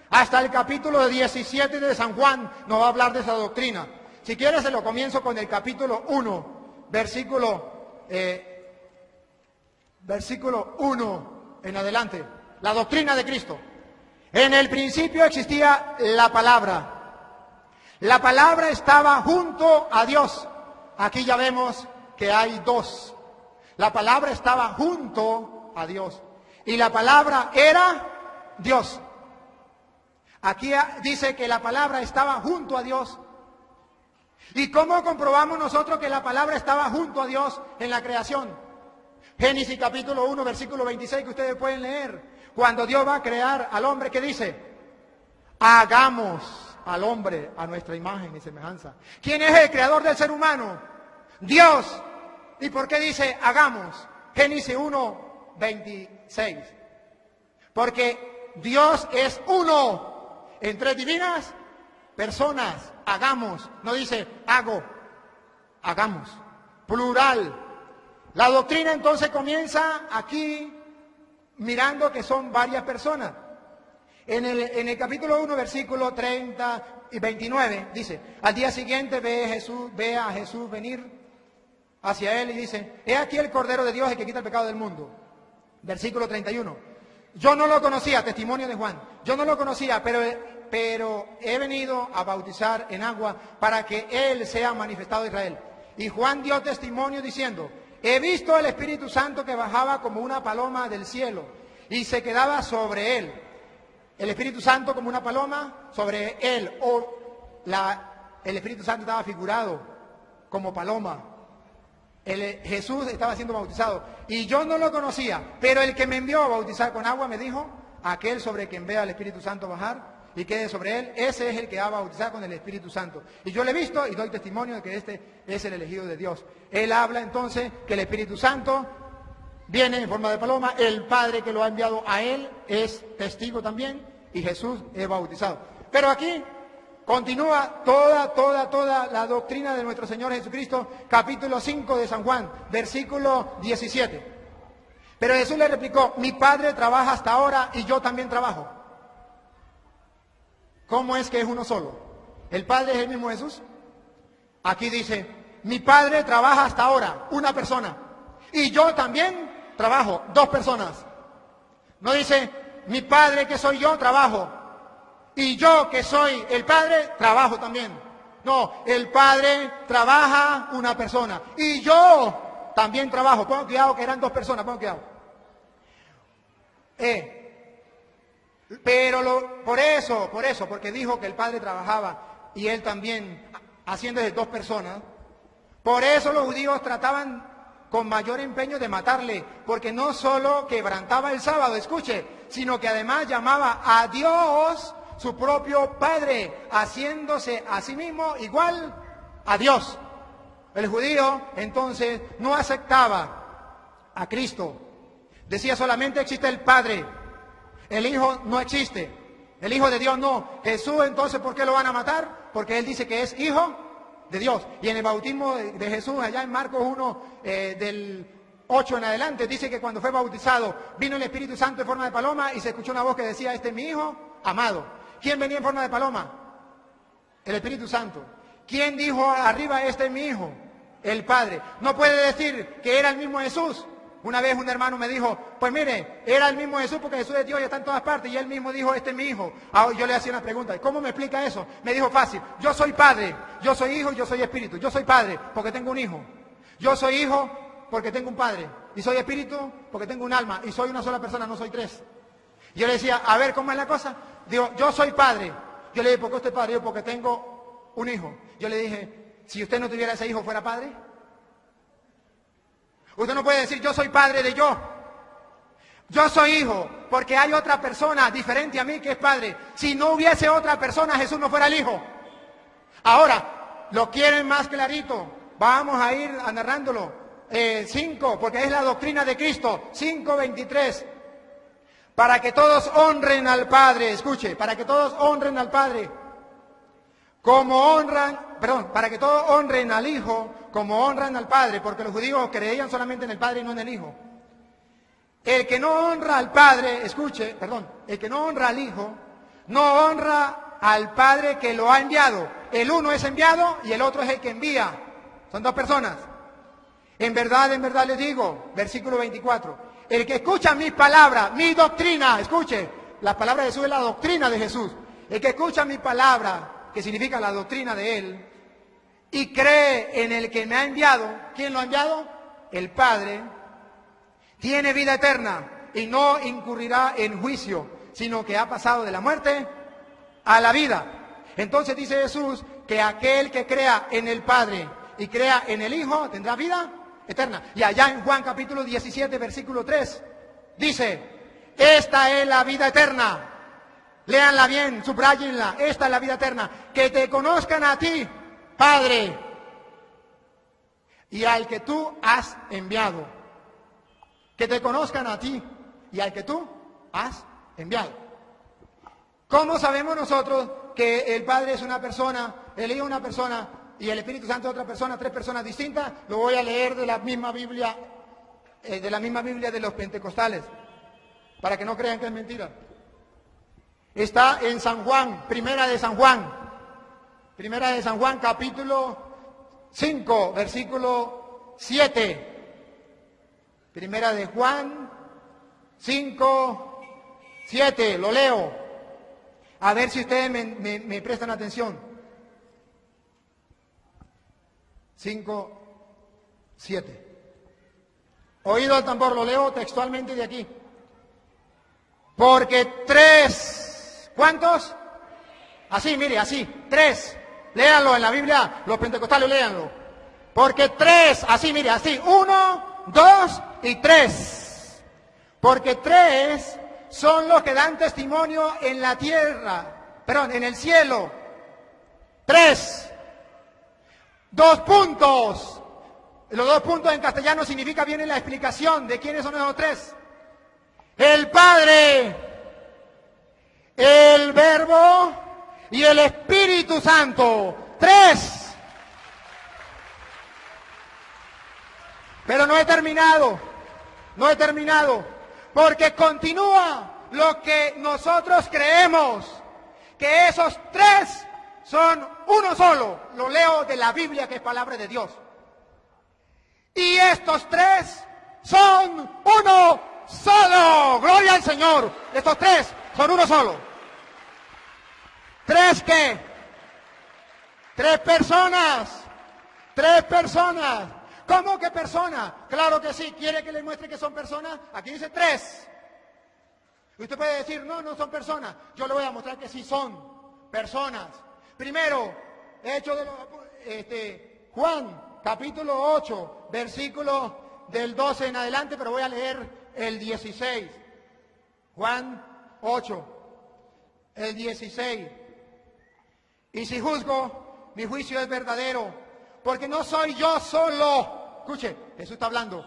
hasta el capítulo 17 de San Juan. No va a hablar de esa doctrina. Si quieres se lo comienzo con el capítulo 1, versículo 1 en adelante. La doctrina de Cristo. En el principio existía la palabra. La palabra estaba junto a Dios. Aquí ya vemos que hay 2. La palabra estaba junto a Dios. Y la palabra era Dios. Aquí dice que la palabra estaba junto a Dios. ¿Y cómo comprobamos nosotros que la palabra estaba junto a Dios en la creación? Génesis capítulo 1, versículo 26, que ustedes pueden leer. Cuando Dios va a crear al hombre, ¿qué dice? Hagamos al hombre a nuestra imagen y semejanza. ¿Quién es el creador del ser humano? Dios. ¿Y por qué dice hagamos? Génesis 1, 26. Porque Dios es uno en 3 divinas personas. Hagamos. No dice hago. Hagamos. Plural. La doctrina entonces comienza aquí mirando que son varias personas. En el capítulo 1, versículo 30 y 29 dice: al día siguiente ve a Jesús venir hacia él y dice: he aquí el Cordero de Dios, el que quita el pecado del mundo. Versículo 31. Yo no lo conocía, testimonio de Juan. Yo no lo conocía, pero he venido a bautizar en agua para que Él sea manifestado a Israel. Y Juan dio testimonio diciendo: he visto el Espíritu Santo que bajaba como una paloma del cielo y se quedaba sobre él. El Espíritu Santo como una paloma sobre él. El Espíritu Santo estaba figurado como paloma. Jesús estaba siendo bautizado. Y yo no lo conocía, pero el que me envió a bautizar con agua me dijo: aquel sobre quien vea el Espíritu Santo bajar y quede sobre él, ese es el que va a bautizar con el Espíritu Santo. Y yo le he visto y doy testimonio de que este es el elegido de Dios. Él habla entonces que el Espíritu Santo viene en forma de paloma, el Padre que lo ha enviado a él es testigo también, y Jesús es bautizado. Pero aquí continúa toda la doctrina de nuestro Señor Jesucristo, capítulo 5 de San Juan, versículo 17. Pero Jesús le replicó, mi Padre trabaja hasta ahora y yo también trabajo. ¿Cómo es que es uno solo? ¿El Padre es el mismo Jesús? Aquí dice, mi Padre trabaja hasta ahora, una persona, y yo también trabajo, dos personas. No dice, mi Padre que soy yo trabajo, y yo que soy el Padre trabajo también. No, el Padre trabaja una persona, y yo también trabajo. Pongan cuidado que eran dos personas, pongan cuidado. Por eso, porque dijo que el Padre trabajaba y él también, haciendo de dos personas, por eso los judíos trataban con mayor empeño de matarle, porque no solo quebrantaba el sábado, escuche, sino que además llamaba a Dios su propio Padre, haciéndose a sí mismo igual a Dios. El judío entonces no aceptaba a Cristo, decía solamente existe el Padre, el Hijo no existe, el Hijo de Dios no. Jesús entonces, ¿por qué lo van a matar? Porque él dice que es Hijo de Dios. Y en el bautismo de Jesús, allá en Marcos 1, del 8 en adelante, dice que cuando fue bautizado, vino el Espíritu Santo en forma de paloma y se escuchó una voz que decía, este es mi Hijo amado. ¿Quién venía en forma de paloma? El Espíritu Santo. ¿Quién dijo arriba, este es mi Hijo? El Padre. No puede decir que era el mismo Jesús. Una vez un hermano me dijo, pues mire, era el mismo Jesús porque Jesús es Dios y está en todas partes. Y él mismo dijo, este es mi Hijo. Yo le hacía una pregunta, ¿cómo me explica eso? Me dijo fácil, yo soy Padre, yo soy Hijo y yo soy Espíritu. Yo soy Padre porque tengo un Hijo. Yo soy Hijo porque tengo un Padre. Y soy Espíritu porque tengo un alma. Y soy una sola persona, no soy tres. Y yo le decía, a ver, ¿cómo es la cosa? Digo, yo soy Padre. Yo le dije, ¿por qué usted es Padre? Yo, porque tengo un Hijo. Yo le dije, si usted no tuviera ese Hijo, ¿fuera Padre? Usted no puede decir, yo soy Padre de yo. Yo soy Hijo, porque hay otra persona diferente a mí que es Padre. Si no hubiese otra persona, Jesús no fuera el Hijo. Ahora, lo quieren más clarito. Vamos a ir narrándolo. 5, porque es la doctrina de Cristo. 5:23. Para que todos honren al Padre. Escuche, para que todos honren al Padre. Para que todos honren al Hijo como honran al Padre, porque los judíos creían solamente en el Padre y no en el Hijo. El que no honra al Padre, el que no honra al Hijo, no honra al Padre que lo ha enviado. El uno es enviado y el otro es el que envía. Son dos personas. En verdad les digo, versículo 24, el que escucha mis palabras, mi doctrina, escuche, las palabras de Jesús es la doctrina de Jesús. El que escucha mi palabra, que significa la doctrina de Él, y cree en el que me ha enviado. ¿Quién lo ha enviado? El Padre. Tiene vida eterna y no incurrirá en juicio, sino que ha pasado de la muerte a la vida. Entonces dice Jesús que aquel que crea en el Padre y crea en el Hijo tendrá vida eterna. Y allá en Juan capítulo 17, versículo 3, dice, esta es la vida eterna. Léanla bien, subrayenla. Esta es la vida eterna. Que te conozcan a ti, Padre, y al que tú has enviado. Que te conozcan a ti y al que tú has enviado. ¿Cómo sabemos nosotros que el Padre es una persona, el Hijo una persona y el Espíritu Santo es otra persona, tres personas distintas? Lo voy a leer de la misma Biblia de los pentecostales, para que no crean que es mentira. Está en San Juan, Primera de San Juan, capítulo 5, versículo 7. Primera de Juan 5, 7, lo leo. A ver si ustedes me prestan atención. 5, 7. Oído al tambor, lo leo textualmente de aquí. Porque tres, ¿cuántos? Así, mire, así, tres. Léanlo en la Biblia, los pentecostales léanlo. Porque tres, así, mire, así, 1, 2 y 3. Porque tres son los que dan testimonio en la tierra. Perdón, en el cielo. 3. 2 puntos. Los 2 puntos en castellano significa, viene la explicación de quiénes son esos 3. El Padre, el Verbo y el Espíritu Santo. 3. Pero no he terminado, porque continúa lo que nosotros creemos, que esos 3 son uno solo. Lo leo de la Biblia, que es palabra de Dios. Y estos 3 son uno solo. Gloria al Señor. Estos 3 son uno solo. ¿3 qué? 3 personas. 3 personas. ¿Cómo que personas? Claro que sí. ¿Quiere que le muestre que son personas? Aquí dice 3. Usted puede decir, no, no son personas. Yo le voy a mostrar que sí son personas. Primero, Hechos de los, Juan, capítulo 8, versículo del 12 en adelante, pero voy a leer el 16. Juan 8, el 16. Y si juzgo, mi juicio es verdadero, porque no soy yo solo. Escuche, Jesús está hablando.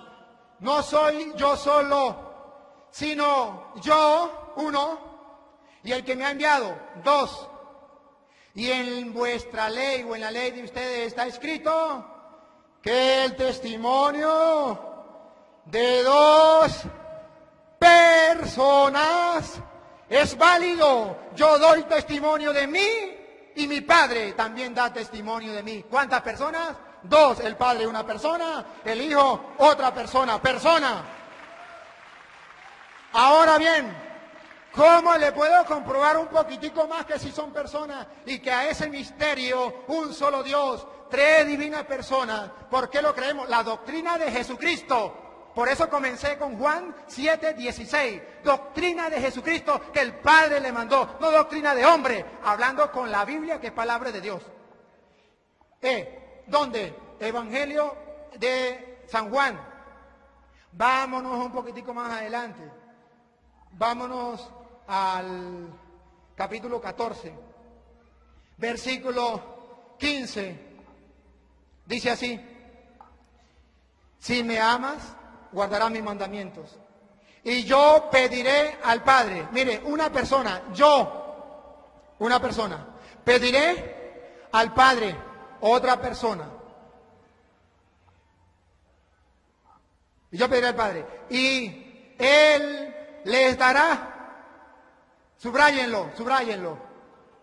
No soy yo solo, sino yo, 1, y el que me ha enviado, 2. Y en vuestra ley o en la ley de ustedes está escrito que el testimonio de 2 personas es válido. Yo doy testimonio de mí y mi Padre también da testimonio de mí. ¿Cuántas personas? 2. El Padre una persona, el Hijo otra persona. Persona. Ahora bien, ¿cómo le puedo comprobar un poquitico más que si son personas y que a ese misterio, un solo Dios, 3 divinas personas? ¿Por qué lo creemos? La doctrina de Jesucristo. Por eso comencé con Juan 7:16. Doctrina de Jesucristo que el Padre le mandó, no doctrina de hombre, hablando con la Biblia que es palabra de Dios. ¿Dónde? Evangelio de San Juan. Vámonos un poquitico más adelante. Vámonos al capítulo 14, versículo 15. Dice así: si me amas, guardarás mis mandamientos. Y yo pediré al Padre. Mire, una persona, una persona. Pediré al Padre, otra persona. Y yo pediré al Padre. Y Él les dará, subráyenlo.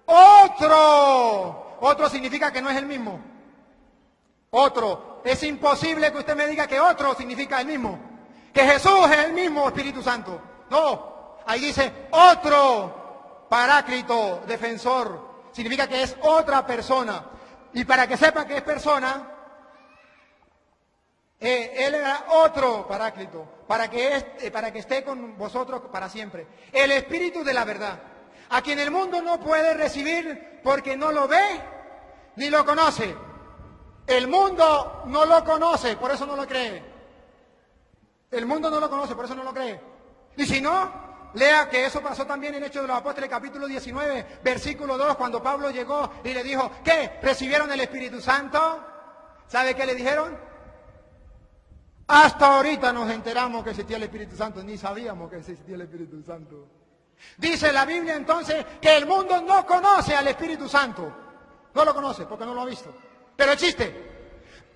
Otro significa que no es el mismo. Otro. Es imposible que usted me diga que otro significa el mismo. Que Jesús es el mismo Espíritu Santo. No. Ahí dice otro paráclito, defensor. Significa que es otra persona. Y para que sepa que es persona, Él era otro paráclito, para que esté con vosotros para siempre. El Espíritu de la verdad, a quien el mundo no puede recibir porque no lo ve ni lo conoce. El mundo no lo conoce, por eso no lo cree. El mundo no lo conoce, por eso no lo cree. Y si no, lea que eso pasó también en Hechos de los Apóstoles, capítulo 19, versículo 2, cuando Pablo llegó y le dijo, ¿qué? ¿Recibieron el Espíritu Santo? ¿Sabe qué le dijeron? Hasta ahorita nos enteramos que existía el Espíritu Santo, ni sabíamos que existía el Espíritu Santo. Dice la Biblia entonces que el mundo no conoce al Espíritu Santo. No lo conoce porque no lo ha visto. Pero existe.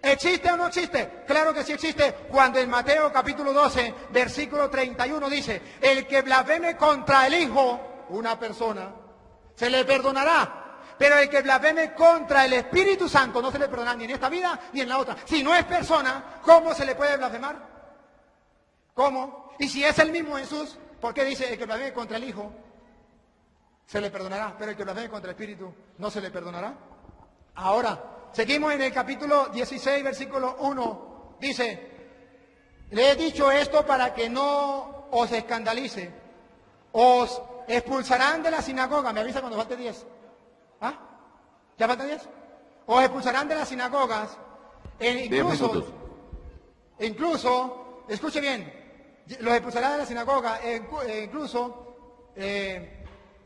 ¿Existe o no existe? Claro que sí existe. Cuando en Mateo capítulo 12, versículo 31 dice, el que blasfeme contra el Hijo, una persona, se le perdonará. Pero el que blasfeme contra el Espíritu Santo no se le perdonará ni en esta vida ni en la otra. Si no es persona, ¿cómo se le puede blasfemar? ¿Cómo? Y si es el mismo Jesús, ¿por qué dice el que blasfeme contra el Hijo se le perdonará? Pero el que blasfeme contra el Espíritu no se le perdonará. Ahora, seguimos en el capítulo 16, versículo 1. Dice, le he dicho esto para que no os escandalice. Os expulsarán de la sinagoga. Me avisa cuando falte 10. ¿Ah? ¿Ya falta 10? Os expulsarán de las sinagogas. Incluso, escuche bien, los expulsarán de la sinagoga, incluso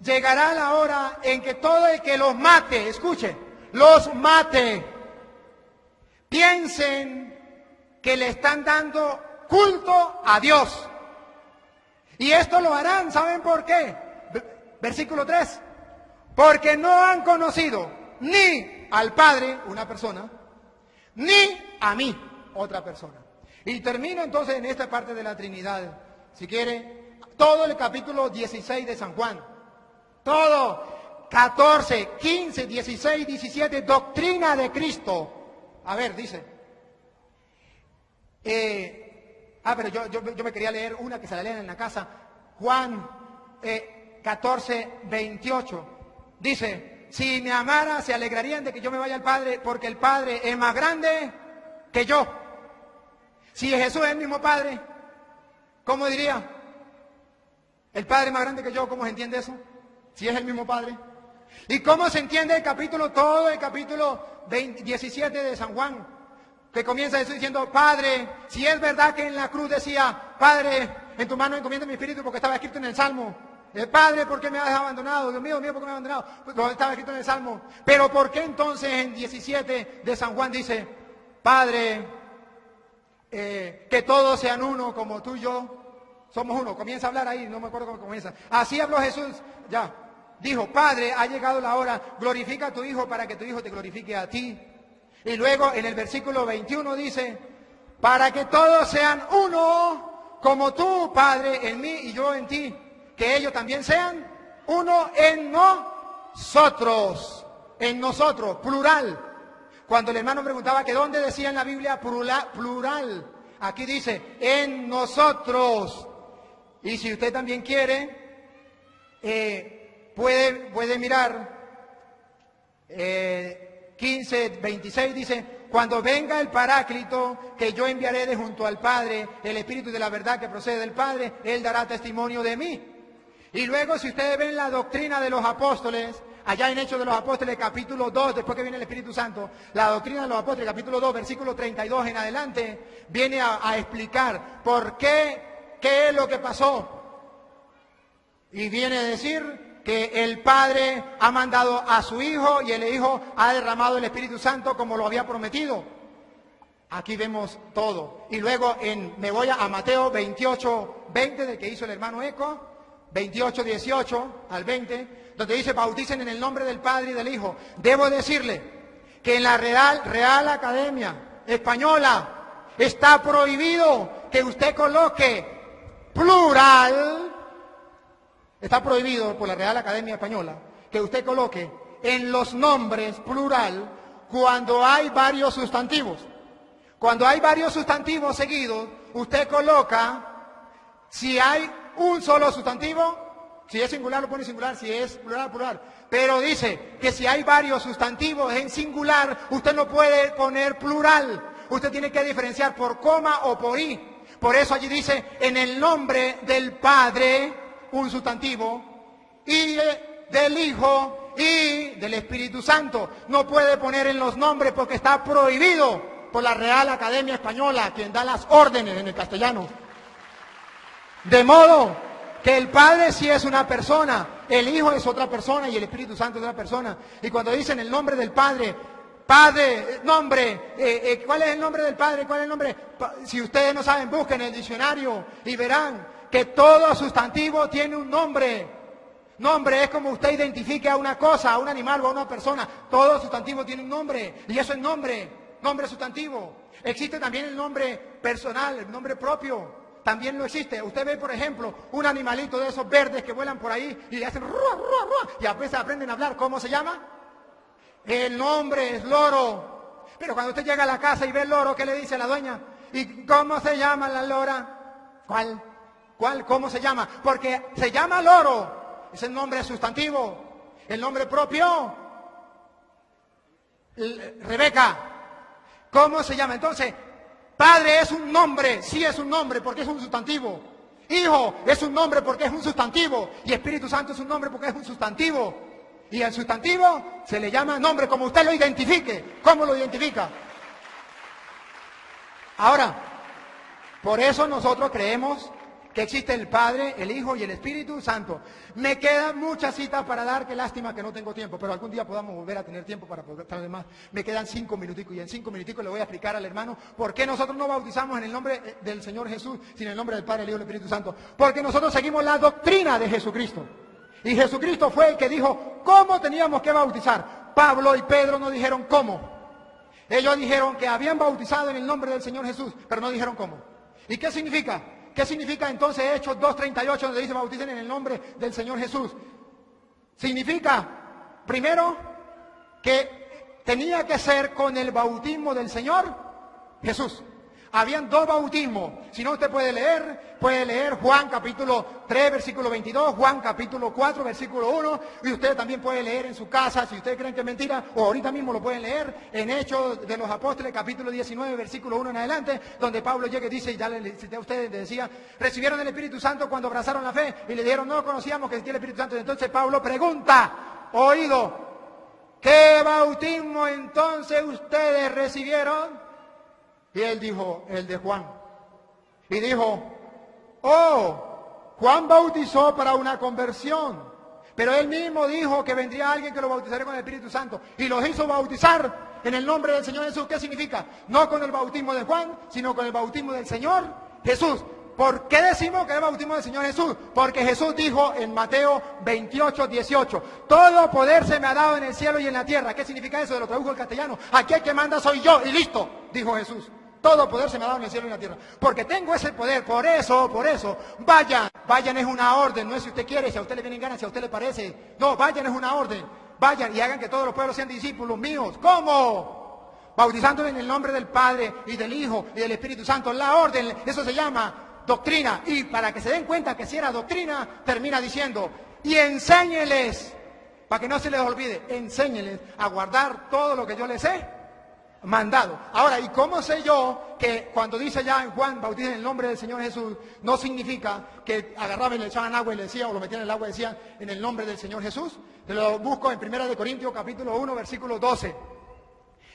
llegará la hora en que todo el que los mate, escuche, los mate, piensen que le están dando culto a Dios. Y esto lo harán, ¿saben por qué? Versículo 3. Porque no han conocido ni al Padre, una persona, ni a mí, otra persona. Y termino entonces en esta parte de la Trinidad, si quiere, todo el capítulo 16 de San Juan. Todo, 14, 15, 16, 17, doctrina de Cristo. A ver, dice. Pero yo me quería leer una que se la leen en la casa. Juan 14, 28. Dice, si me amara, se alegrarían de que yo me vaya al Padre, porque el Padre es más grande que yo. Si Jesús es el mismo Padre, ¿cómo diría? El Padre es más grande que yo, ¿cómo se entiende eso? Si es el mismo Padre. ¿Y cómo se entiende el capítulo, todo el capítulo 17 de San Juan? Que comienza Jesús diciendo, Padre, si es verdad que en la cruz decía, Padre, en tu mano encomiendo mi espíritu, porque estaba escrito en el Salmo. Padre, ¿por qué me has abandonado? Dios mío, ¿por qué me has abandonado? Pues estaba escrito en el Salmo. Pero ¿por qué entonces en 17 de San Juan dice, Padre, que todos sean uno como tú y yo somos uno? Comienza a hablar ahí, no me acuerdo cómo comienza. Así habló Jesús, ya. Dijo, Padre, ha llegado la hora, glorifica a tu Hijo para que tu Hijo te glorifique a ti. Y luego en el versículo 21 dice, para que todos sean uno, como tú, Padre, en mí y yo en ti, que ellos también sean uno en nosotros, plural. Cuando el hermano preguntaba que dónde decía en la Biblia plural, aquí dice, en nosotros. Y si usted también quiere, puede mirar, 15, 26 dice, cuando venga el Paráclito, que yo enviaré de junto al Padre, el Espíritu de la verdad que procede del Padre, Él dará testimonio de mí. Y luego, si ustedes ven la doctrina de los apóstoles, allá en Hechos de los Apóstoles, capítulo 2, después que viene el Espíritu Santo, la doctrina de los apóstoles, capítulo 2, versículo 32 en adelante, viene a explicar por qué es lo que pasó. Y viene a decir que el Padre ha mandado a su Hijo y el Hijo ha derramado el Espíritu Santo como lo había prometido. Aquí vemos todo. Y luego me voy a Mateo 28, 20, del que hizo el hermano Eco, 28, 18 al 20, donde dice, bauticen en el nombre del Padre y del Hijo. Debo decirle que en la Real Academia Española está prohibido que usted coloque plural. Está prohibido por la Real Academia Española que usted coloque en los nombres plural cuando hay varios sustantivos. Cuando hay varios sustantivos seguidos, usted coloca, si hay un solo sustantivo, si es singular lo pone singular, si es plural, plural. Pero dice que si hay varios sustantivos en singular, usted no puede poner plural. Usted tiene que diferenciar por coma o por i. Por eso allí dice, en el nombre del Padre, un sustantivo, y del Hijo y del Espíritu Santo. No puede poner en los nombres porque está prohibido por la Real Academia Española, quien da las órdenes en el castellano. De modo que el Padre sí es una persona, el Hijo es otra persona y el Espíritu Santo es otra persona. Y cuando dicen el nombre del Padre, nombre, ¿cuál es el nombre del Padre? ¿Cuál es el nombre? Si ustedes no saben, busquen el diccionario y verán que todo sustantivo tiene un nombre. Nombre es como usted identifique a una cosa, a un animal o a una persona. Todo sustantivo tiene un nombre y eso es nombre sustantivo. Existe también el nombre personal, el nombre propio. También lo existe. Usted ve, por ejemplo, un animalito de esos verdes que vuelan por ahí y hacen ruah, ruah, ruah, y a veces aprenden a hablar. ¿Cómo se llama? El nombre es loro. Pero cuando usted llega a la casa y ve el loro, ¿qué le dice a la dueña? ¿Y cómo se llama la lora? ¿Cuál? ¿Cómo se llama? Porque se llama loro. Es el nombre sustantivo. El nombre propio, Rebeca. ¿Cómo se llama? Entonces, Padre es un nombre, sí es un nombre porque es un sustantivo. Hijo es un nombre porque es un sustantivo. Y Espíritu Santo es un nombre porque es un sustantivo. Y el sustantivo se le llama nombre como usted lo identifique. ¿Cómo lo identifica? Ahora, por eso nosotros creemos que existe el Padre, el Hijo y el Espíritu Santo. Me quedan muchas citas para dar, qué lástima que no tengo tiempo, pero algún día podamos volver a tener tiempo para poder traer más. Me quedan 5 minuticos y en 5 minuticos le voy a explicar al hermano por qué nosotros no bautizamos en el nombre del Señor Jesús, sino en el nombre del Padre, el Hijo y el Espíritu Santo. Porque nosotros seguimos la doctrina de Jesucristo. Y Jesucristo fue el que dijo cómo teníamos que bautizar. Pablo y Pedro no dijeron cómo. Ellos dijeron que habían bautizado en el nombre del Señor Jesús, pero no dijeron cómo. ¿Y qué significa? ¿Qué significa entonces Hechos 2:38 donde dice bauticen en el nombre del Señor Jesús? Significa, primero, que tenía que ser con el bautismo del Señor Jesús. Habían 2 bautismos. Si no, usted puede leer Juan capítulo 3, versículo 22, Juan capítulo 4, versículo 1, y usted también puede leer en su casa, si ustedes creen que es mentira, o ahorita mismo lo pueden leer, en Hechos de los Apóstoles, capítulo 19, versículo 1 en adelante, donde Pablo llega y dice, y ya le cité a ustedes, le decía, recibieron el Espíritu Santo cuando abrazaron la fe, y le dijeron, no conocíamos que existía el Espíritu Santo. Y entonces Pablo pregunta, oído, ¿qué bautismo entonces ustedes recibieron? Y él dijo, el de Juan. Y dijo, oh, Juan bautizó para una conversión. Pero él mismo dijo que vendría alguien que lo bautizaría con el Espíritu Santo. Y los hizo bautizar en el nombre del Señor Jesús. ¿Qué significa? No con el bautismo de Juan, sino con el bautismo del Señor Jesús. ¿Por qué decimos que es el bautismo del Señor Jesús? Porque Jesús dijo en Mateo 28:18, todo poder se me ha dado en el cielo y en la tierra. ¿Qué significa eso? Lo tradujo al castellano. Aquí el que manda soy yo y listo, dijo Jesús. Todo poder se me ha dado en el cielo y en la tierra. Porque tengo ese poder, por eso, vayan es una orden, no es si usted quiere, si a usted le vienen ganas, si a usted le parece. No, vayan es una orden. Vayan y hagan que todos los pueblos sean discípulos míos. ¿Cómo? Bautizándole en el nombre del Padre y del Hijo y del Espíritu Santo. La orden, eso se llama doctrina. Y para que se den cuenta que si era doctrina, termina diciendo, y enséñeles, para que no se les olvide, enséñeles a guardar todo lo que yo les he mandado. Ahora, ¿y cómo sé yo que cuando dice ya en Juan, bauticen en el nombre del Señor Jesús, no significa que agarraban y le echaban agua y le decían, o lo metían en el agua y decían, en el nombre del Señor Jesús? Te lo busco en 1 Corintios capítulo 1, versículo 12.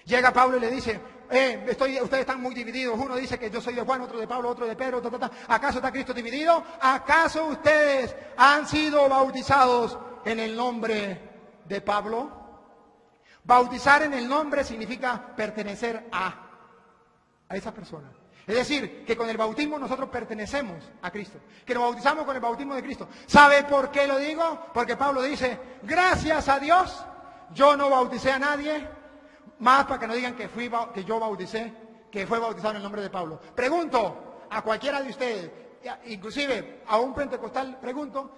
Llega Pablo y le dice, ustedes están muy divididos. Uno dice que yo soy de Juan, otro de Pablo, otro de Pedro, ¿acaso está Cristo dividido? ¿Acaso ustedes han sido bautizados en el nombre de Pablo? Bautizar en el nombre significa pertenecer a esa persona. Es decir, que con el bautismo nosotros pertenecemos a Cristo, que nos bautizamos con el bautismo de Cristo. ¿Sabe por qué lo digo? Porque Pablo dice, gracias a Dios, yo no bauticé a nadie, más para que no digan que yo bauticé, que fue bautizado en el nombre de Pablo. Pregunto a cualquiera de ustedes, inclusive a un pentecostal, pregunto,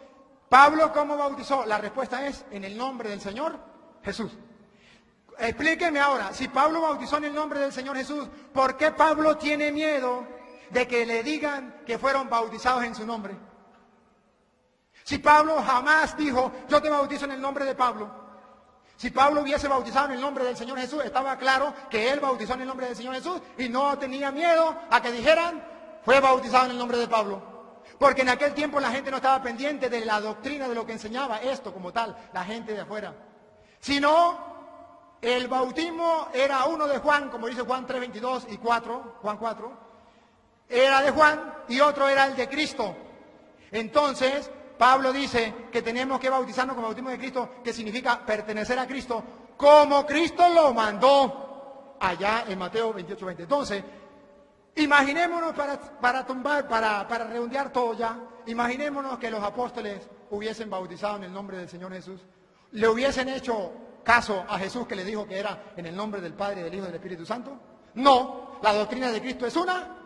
¿Pablo cómo bautizó? La respuesta es, en el nombre del Señor Jesús. Explíqueme ahora, si Pablo bautizó en el nombre del Señor Jesús, ¿por qué Pablo tiene miedo de que le digan que fueron bautizados en su nombre? Si Pablo jamás dijo, yo te bautizo en el nombre de Pablo. Si Pablo hubiese bautizado en el nombre del Señor Jesús, estaba claro que él bautizó en el nombre del Señor Jesús y no tenía miedo a que dijeran, fue bautizado en el nombre de Pablo. Porque en aquel tiempo la gente no estaba pendiente de la doctrina, de lo que enseñaba esto como tal, la gente de afuera. Sino el bautismo era uno de Juan, como dice Juan 3:22 y 4, Juan 4, era de Juan y otro era el de Cristo. Entonces, Pablo dice que tenemos que bautizarnos con el bautismo de Cristo, que significa pertenecer a Cristo, como Cristo lo mandó allá en Mateo 28:20. Entonces, imaginémonos para redondear todo ya, imaginémonos que los apóstoles hubiesen bautizado en el nombre del Señor Jesús, le hubiesen hecho caso a Jesús que le dijo que era en el nombre del Padre, del Hijo y del Espíritu Santo. No, la doctrina de Cristo es una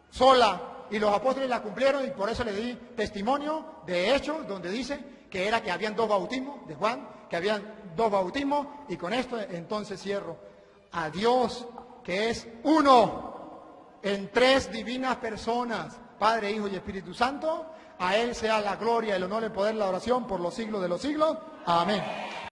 sola y los apóstoles la cumplieron y por eso le di testimonio de Hechos donde dice que era que habían 2 bautismos de Juan, que habían 2 bautismos y con esto entonces cierro. A Dios que es uno en 3 divinas personas, Padre, Hijo y Espíritu Santo, a Él sea la gloria, el honor, el poder, la oración por los siglos de los siglos. Amén.